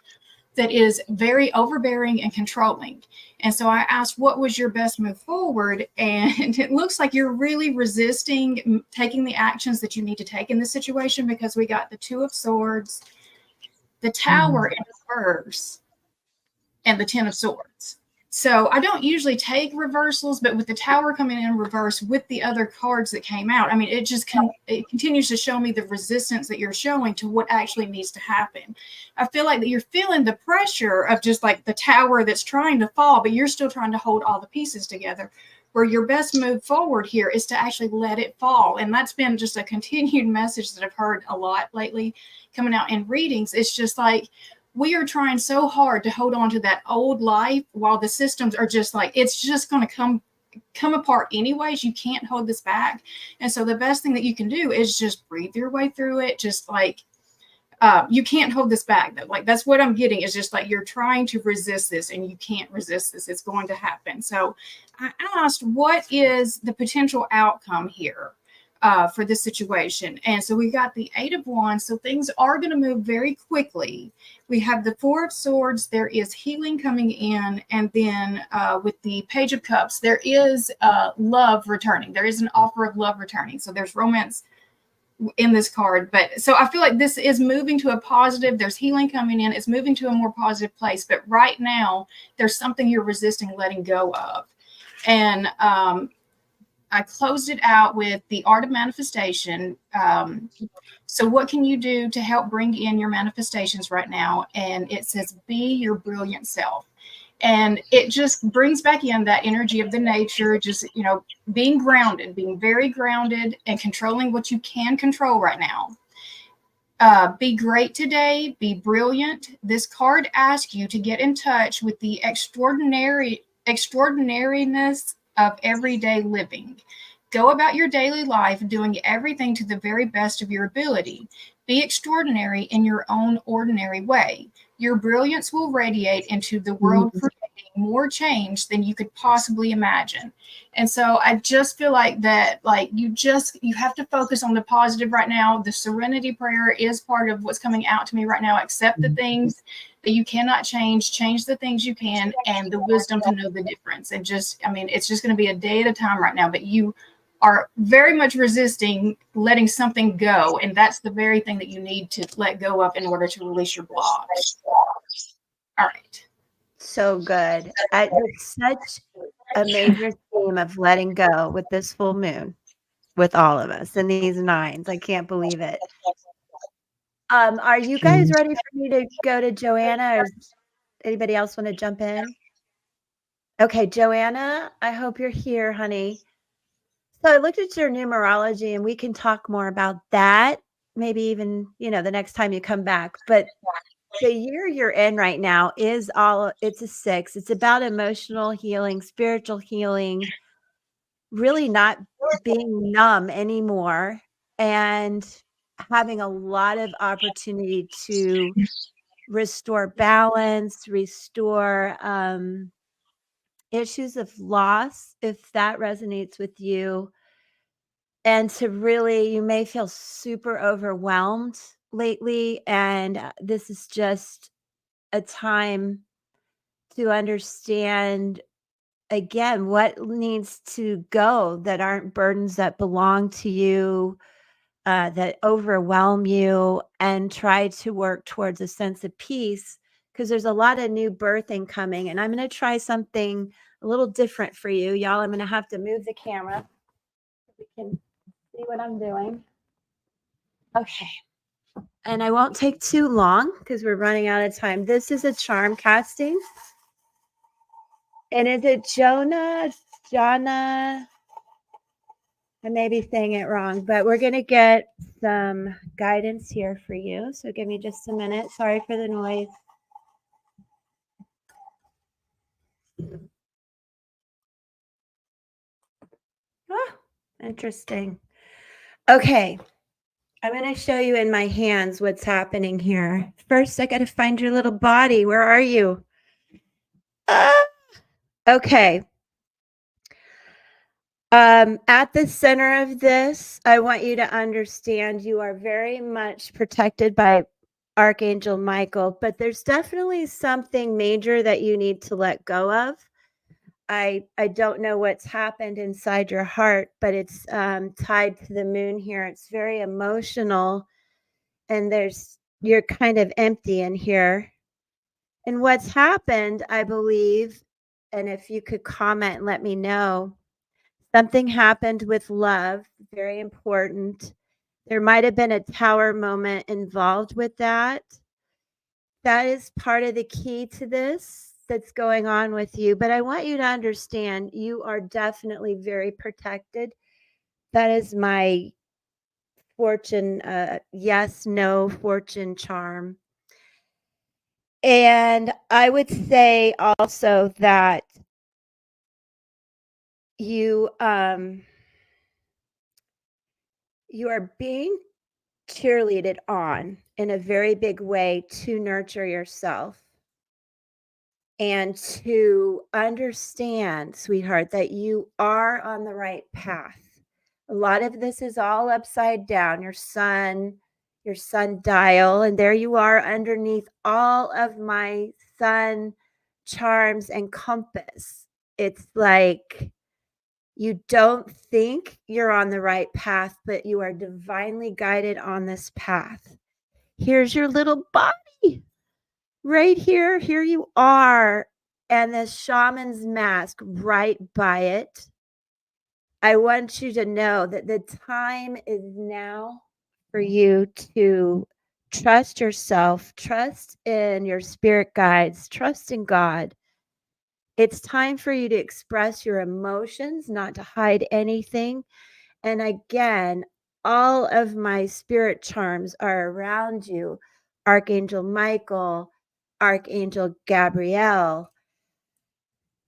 that is very overbearing and controlling. And so I asked, what was your best move forward? And it looks like you're really resisting taking the actions that you need to take in this situation, because we got the Two of Swords, the Tower in reverse, and the Ten of Swords. So I don't usually take reversals, but with the Tower coming in reverse with the other cards that came out, I mean, it just it continues to show me the resistance that you're showing to what actually needs to happen. I feel like that you're feeling the pressure of just like the tower that's trying to fall, but you're still trying to hold all the pieces together, where your best move forward here is to actually let it fall. And that's been just a continued message that I've heard a lot lately coming out in readings. It's just like, we are trying so hard to hold on to that old life while the systems are just like, it's just going to come apart anyways. You can't hold this back. And so the best thing that you can do is just breathe your way through it. Just like, you can't hold this back though. Like, that's what I'm getting, is just like, you're trying to resist this and you can't resist this. It's going to happen. So I asked, what is the potential outcome here for this situation? And so we got the Eight of Wands. So things are going to move very quickly. We have the Four of Swords. There is healing coming in. And then with the Page of Cups, there is love returning. There is an offer of love returning. So there's romance in this card. But so I feel like this is moving to a positive. There's healing coming in. It's moving to a more positive place. But right now, there's something you're resisting letting go of. And I closed it out with the Art of Manifestation. So what can you do to help bring in your manifestations right now? And it says, be your brilliant self. And it just brings back in that energy of the nature, just, being grounded, being very grounded and controlling what you can control right now. Be great today, be brilliant. This card asks you to get in touch with the extraordinariness of everyday living. Go about your daily life doing everything to the very best of your ability. Be extraordinary in your own ordinary way. Your brilliance will radiate into the world, creating more change than you could possibly imagine. And so I just feel like that, you have to focus on the positive right now. The serenity prayer is part of what's coming out to me right now. Accept the things that you cannot change the things you can, and the wisdom to know the difference. And it's just going to be a day at a time right now, but you are very much resisting letting something go. And that's the very thing that you need to let go of in order to release your block. All right. So good. It's such a major theme of letting go with this full moon, with all of us and these nines. I can't believe it. Are you guys ready for me to go to Joanna, or does anybody else want to jump in? Okay, Joanna, I hope you're here, honey. So I looked at your numerology, and we can talk more about that, maybe even, the next time you come back. But the year you're in right now it's a 6. It's about emotional healing, spiritual healing, really not being numb anymore, and having a lot of opportunity to restore balance, restore issues of loss, if that resonates with you. And you may feel super overwhelmed lately. And this is just a time to understand again what needs to go, that aren't burdens that belong to you, that overwhelm you, and try to work towards a sense of peace, because there's a lot of new birthing coming. And I'm going to try something a little different for you, y'all. I'm going to have to move the camera so we can see what I'm doing. Okay. And I won't take too long because we're running out of time. This is a charm casting. And is it Jana? I may be saying it wrong, but we're going to get some guidance here for you. So give me just a minute. Sorry for the noise. Oh, interesting. Okay. I'm going to show you in my hands what's happening here. First, I got to find your little body. Where are you? Okay. At the center of this, I want you to understand you are very much protected by Archangel Michael, but there's definitely something major that you need to let go of. I don't know what's happened inside your heart, but it's tied to the moon here. It's very emotional, and you're kind of empty in here. And what's happened, I believe, and if you could comment and let me know, something happened with love, very important. There might have been a tower moment involved with that. That is part of the key to this that's going on with you. But I want you to understand you are definitely very protected. That is my fortune, yes, no fortune charm. And I would say also that you are being cheerleaded on in a very big way to nurture yourself and to understand, sweetheart, that you are on the right path. A lot of this is all upside down. Your sun dial, and there you are underneath all of my sun charms and compass. It's like you don't think you're on the right path, but you are divinely guided on this path. Here's your little body right here. Here you are. And the shaman's mask right by it. I want you to know that the time is now for you to trust yourself, trust in your spirit guides, trust in God, It's time for you to express your emotions, not to hide anything. And again, all of my spirit charms are around you. Archangel Michael, Archangel Gabrielle.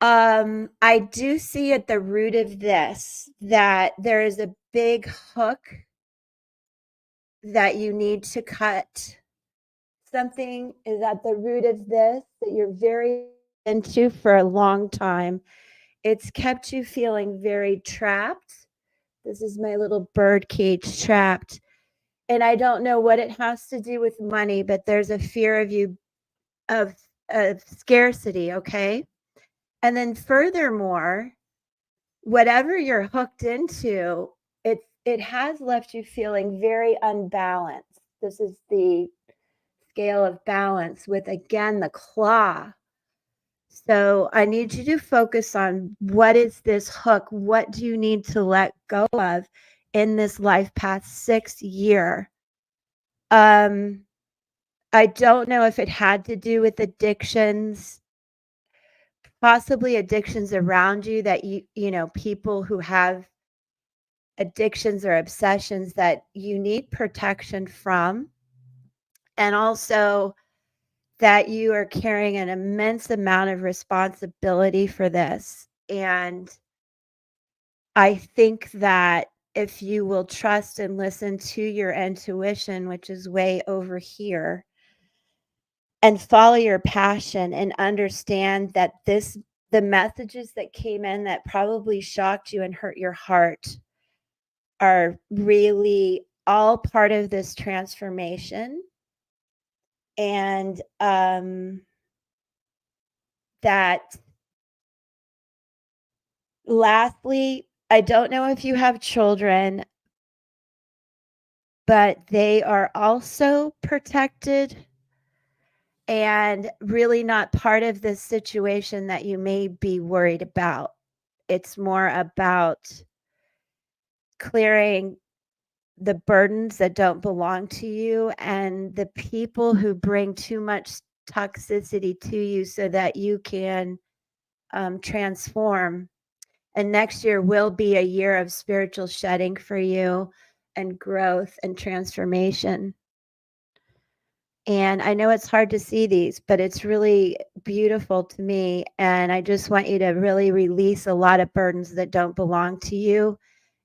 I do see at the root of this that there is a big hook that you need to cut. Something is at the root of this that you're very into for a long time. It's kept you feeling very trapped. This is my little bird cage, trapped. And I don't know what it has to do with money, but there's a fear of you of scarcity, okay? And then furthermore, whatever you're hooked into, it has left you feeling very unbalanced. This is the scale of balance with, again, the claw. So I need you to focus on, what is this hook? What do you need to let go of in this life path 6 year? I don't know if it had to do with addictions, possibly addictions around you that you know, people who have addictions or obsessions that you need protection from. And also that you are carrying an immense amount of responsibility for this. And I think that if you will trust and listen to your intuition, which is way over here, and follow your passion and understand that the messages that came in that probably shocked you and hurt your heart are really all part of this transformation. And that lastly, I don't know if you have children, but they are also protected and really not part of this situation that you may be worried about. It's more about clearing the burdens that don't belong to you and the people who bring too much toxicity to you so that you can transform. And next year will be a year of spiritual shedding for you and growth and transformation. And I know it's hard to see these, but it's really beautiful to me. And I just want you to really release a lot of burdens that don't belong to you.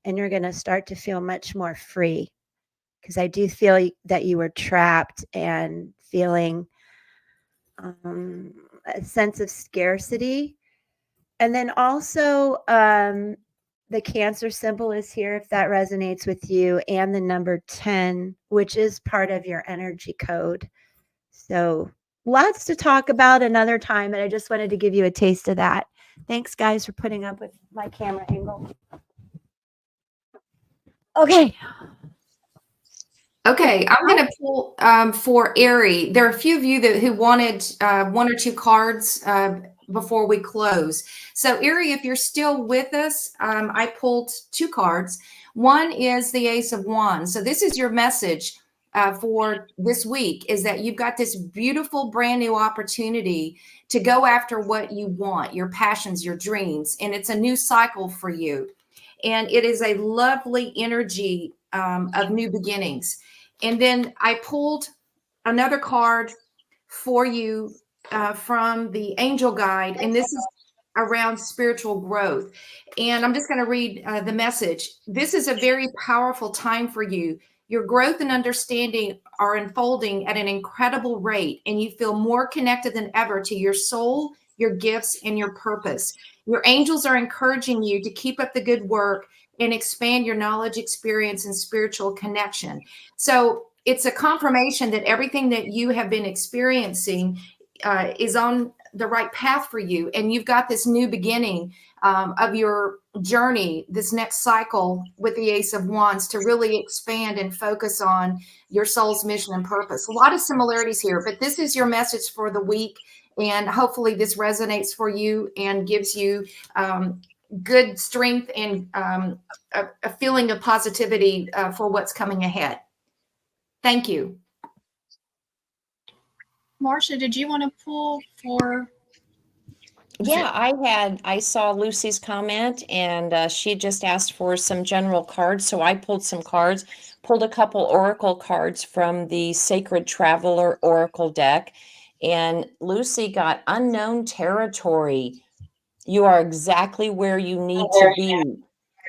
And you're going to start to feel much more free, because I do feel that you were trapped and feeling a sense of scarcity. And then also the Cancer symbol is here if that resonates with you, and the number 10, which is part of your energy code. So lots to talk about another time, but I just wanted to give you a taste of that. Thanks, guys, for putting up with my camera angle. Okay. Okay, I'm going to pull for Ari. There are a few of you who wanted 1 or 2 cards before we close. So Ari, if you're still with us, I pulled 2 cards. One is the Ace of Wands. So this is your message for this week, is that you've got this beautiful brand new opportunity to go after what you want, your passions, your dreams, and it's a new cycle for you. And it is a lovely energy of new beginnings. And then I pulled another card for you from the Angel Guide, and this is around spiritual growth. And I'm just going to read the message. This is a very powerful time for you. Your growth and understanding are unfolding at an incredible rate, and you feel more connected than ever to your soul, your gifts, and your purpose. Your angels are encouraging you to keep up the good work and expand your knowledge, experience, and spiritual connection. So it's a confirmation that everything that you have been experiencing is on the right path for you. And you've got this new beginning of your journey, this next cycle with the Ace of Wands, to really expand and focus on your soul's mission and purpose. A lot of similarities here, but this is your message for the week. And hopefully this resonates for you and gives you good strength and a feeling of positivity for what's coming ahead. Thank you. Marsha, did you want to pull for Yeah, I saw Lucy's comment, and she just asked for some general cards. So I pulled some cards, pulled a couple oracle cards from the Sacred Traveler Oracle deck. And Lucy got unknown territory. You are exactly where you need to be.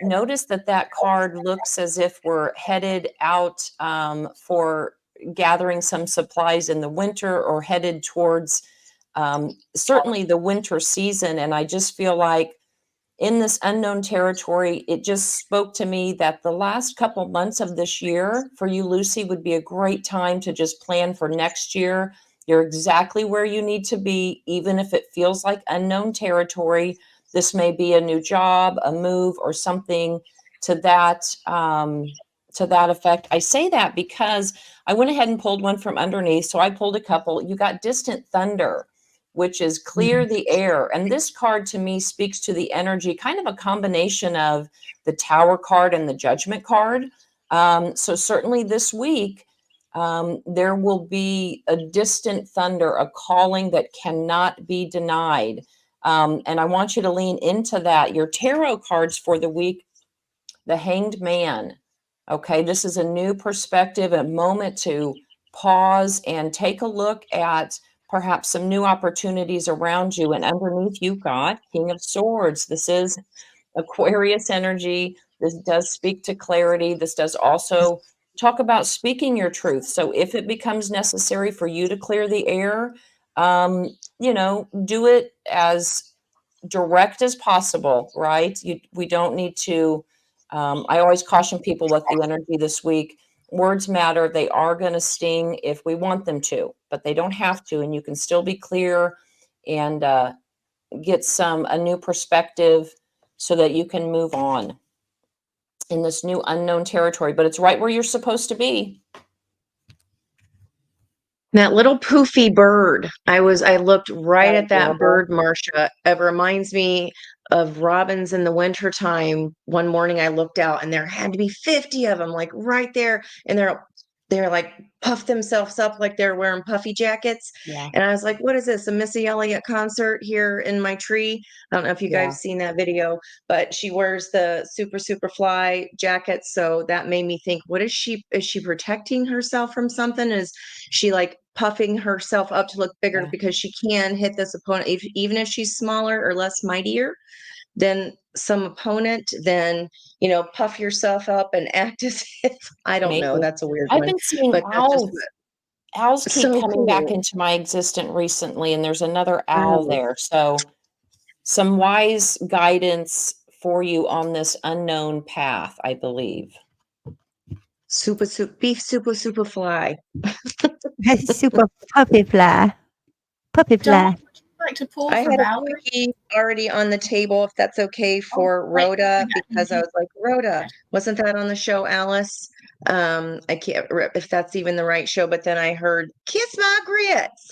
Notice that that card looks as if we're headed out for gathering some supplies in the winter, or headed towards certainly the winter season. And I just feel like in this unknown territory, it just spoke to me that the last couple months of this year for you, Lucy, would be a great time to just plan for next year. You're exactly where you need to be, even if it feels like unknown territory. This may be a new job, a move, or something to that effect. I say that because I went ahead and pulled one from underneath. So I pulled a couple. You got distant thunder, which is clear the air. And this card to me speaks to the energy, kind of a combination of the Tower card and the Judgment card. So certainly this week, there will be a distant thunder, a calling that cannot be denied. And I want you to lean into that. Your tarot cards for the week, the Hanged Man. Okay, this is a new perspective, a moment to pause and take a look at perhaps some new opportunities around you. And underneath, you've got King of Swords. This is Aquarius energy. This does speak to clarity. This does also talk about speaking your truth. So if it becomes necessary for you to clear the air, do it as direct as possible, right? We don't need to. I always caution people with the energy this week. Words matter. They are going to sting if we want them to, but they don't have to. And you can still be clear and get a new perspective so that you can move on in this new unknown territory. But it's right where you're supposed to be. That little poofy bird. I looked right at that Adorable. bird, Marsha. It reminds me of robins in the wintertime. One morning I looked out and there had to be 50 of them, like right there. And they're like puffed themselves up like they're wearing puffy jackets. Yeah. And I was like, what is this? A Missy Elliott concert here in my tree? I don't know if you Yeah. guys seen that video, but she wears the super fly jacket. So that made me think, is she protecting herself from something? Is she like puffing herself up to look bigger Yeah. because she can hit this opponent, even if she's smaller or less mightier than some opponent? Then puff yourself up and act as if, I don't know, Maybe. that's a weird I've one, been seeing but that's just owls keep so coming back cool. into my existence recently, and there's another owl Mm. there. So some wise guidance for you on this unknown path, I believe. Beef super fly. Super puppy fly. Puppy fly. Dawn, would you like to pull I for had a Valerie? quickie already on the table, if that's okay Oh, for great. Rhoda, I got because I you. was like, Rhoda, wasn't that on the show, Alice? I can't if that's even the right show, but then I heard kiss my grits.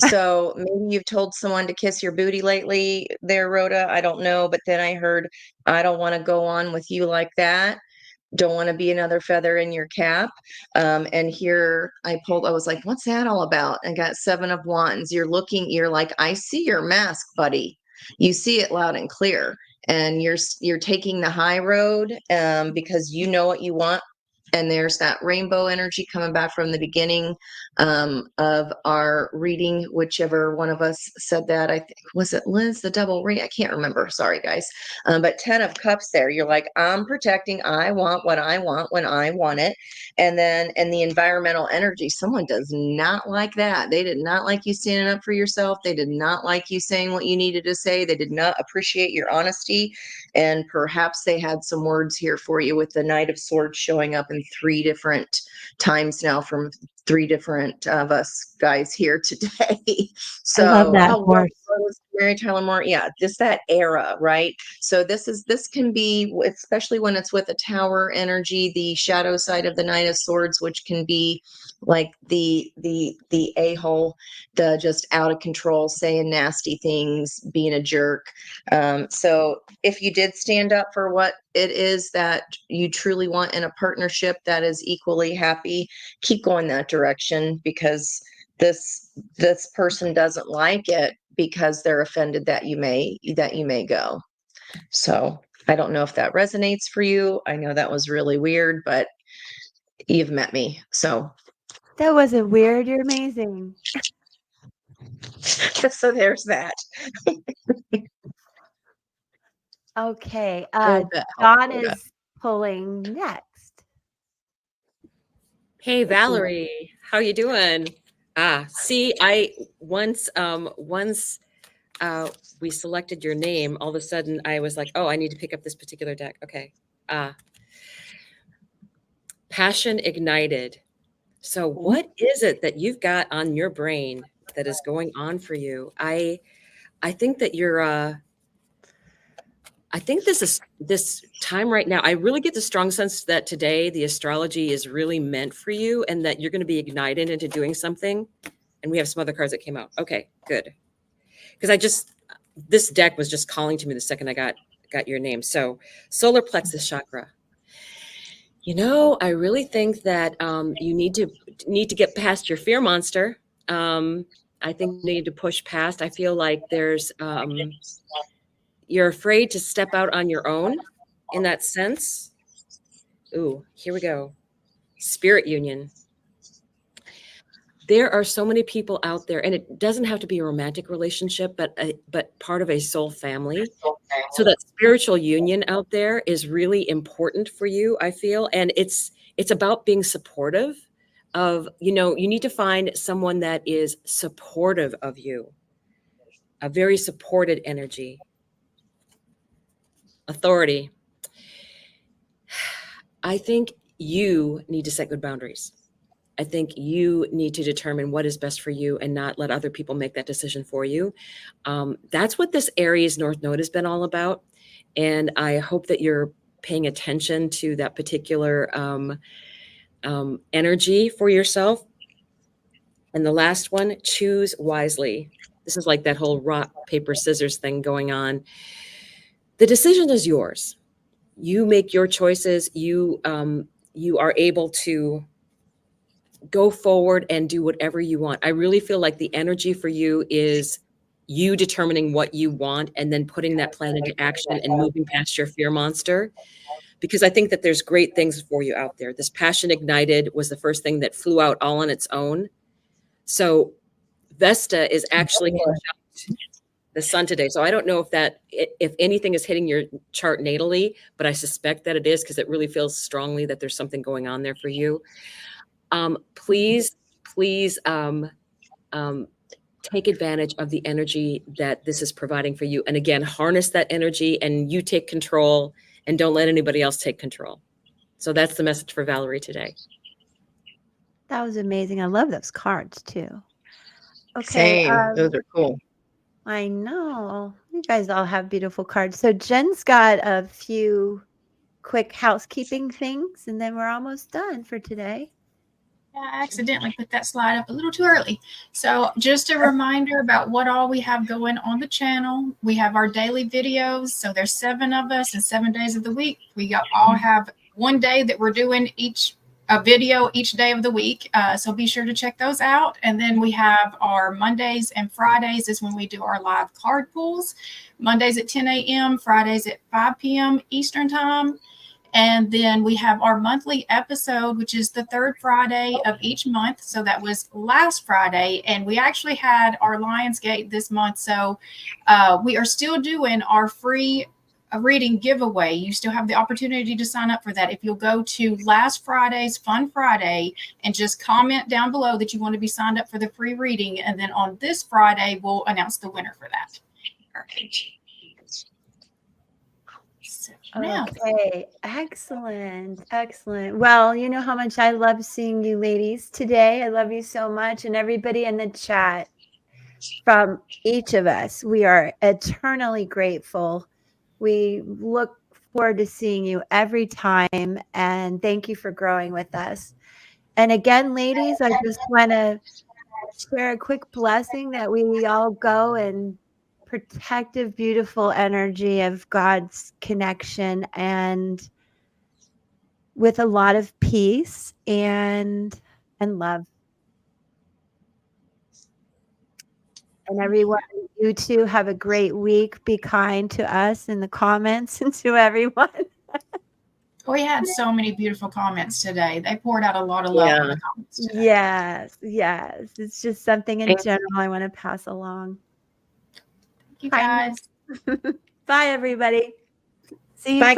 So maybe you've told someone to kiss your booty lately there, Rhoda. I don't know. But then I heard, I don't want to go on with you like that. Don't want to be another feather in your cap. And here I was like, what's that all about? I got 7 of Wands. You're like, I see your mask, buddy. You see it loud and clear. And you're taking the high road because you know what you want. And there's that rainbow energy coming back from the beginning of our reading, whichever one of us said that. I think, was it Liz, the double read? I can't remember. Sorry, guys. But 10 of Cups there. You're like, I'm protecting. I want what I want when I want it. And then in the environmental energy, someone does not like that. They did not like you standing up for yourself. They did not like you saying what you needed to say. They did not appreciate your honesty. And perhaps they had some words here for you with the Knight of Swords showing up in 3 different times now from 3 different of us guys here today. So, I love that horse. Mary Tyler Moore. Yeah, just that era, right? So this can be, especially when it's with a tower energy, the shadow side of the Knight of Swords, which can be like the a-hole, the just out of control, saying nasty things, being a jerk. So if you did stand up for what it is that you truly want in a partnership that is equally happy, keep going that direction, because this person doesn't like it, because they're offended that you may go. So I don't know if that resonates for you. I know that was really weird, but you've met me. So That wasn't weird. You're amazing. so there's that. Okay. I hope that helped John a little bit. is pulling next. Hey, Valerie, how you doing? See, I once we selected your name, all of a sudden I was like, oh, I need to pick up this particular deck. Okay. Passion ignited. So what is it that you've got on your brain that is going on for you? I think that you're I think this time right now, I really get the strong sense that today the astrology is really meant for you and that you're going to be ignited into doing something. And we have some other cards that came out. Okay, good. Because this deck was just calling to me the second I got your name. So solar plexus chakra. You know, I really think that you need to get past your fear monster. I think you need to push past. I feel like there's you're afraid to step out on your own in that sense. Ooh, here we go. Spirit union. There are so many people out there, and it doesn't have to be a romantic relationship, but part of a soul family. So that spiritual union out there is really important for you, I feel, and it's about being supportive of, you need to find someone that is supportive of you, a very supported energy. Authority. I think you need to set good boundaries. I think you need to determine what is best for you and not let other people make that decision for you. That's what this Aries North Node has been all about. And I hope that you're paying attention to that particular energy for yourself. And the last one, choose wisely. This is like that whole rock, paper, scissors thing going on. The decision is yours. You make your choices. You are able to go forward and do whatever you want. I really feel like the energy for you is you determining what you want and then putting that plan into action and moving past your fear monster. Because I think that there's great things for you out there. This passion ignited was the first thing that flew out all on its own. So Vesta is actually conjunct the sun today. So I don't know if anything is hitting your chart natally, but I suspect that it is because it really feels strongly that there's something going on there for you. Please take advantage of the energy that this is providing for you. And again, harness that energy and you take control and don't let anybody else take control. So that's the message for Valerie today. That was amazing. I love those cards too. Okay. Same. Those are cool. I know. You guys all have beautiful cards. So Jen's got a few quick housekeeping things, and then we're almost done for today. Yeah, I accidentally put that slide up a little too early. So just a reminder about what all we have going on the channel. We have our daily videos. So there's 7 of us and 7 days of the week. We all have one day that we're doing a video each day of the week. So be sure to check those out. And then we have our Mondays and Fridays is when we do our live card pulls. Mondays at 10 a.m., Fridays at 5 p.m. Eastern time. And then we have our monthly episode, which is the 3rd Friday of each month. So that was last Friday. And we actually had our Lionsgate this month. So we are still doing our free reading giveaway. You still have the opportunity to sign up for that. If you'll go to last Friday's Fun Friday and just comment down below that you want to be signed up for the free reading. And then on this Friday, we'll announce the winner for that. Perfect. Okay, excellent. Well, you know how much I love seeing you ladies today. I love you so much, and everybody in the chat. From each of us, we are eternally grateful. We look forward to seeing you every time, and thank you for growing with us. And again, ladies, I just want to share a quick blessing that we all go and protective, beautiful energy of God's connection and with a lot of peace and love. And everyone, you too, have a great week. Be kind to us in the comments and to everyone. We had so many beautiful comments today. They poured out a lot of love Yeah. in the comments today. Yes, yes. It's just something in general I want to pass along. Thank you Kindness. guys. Bye, everybody. See you Bye, Friday.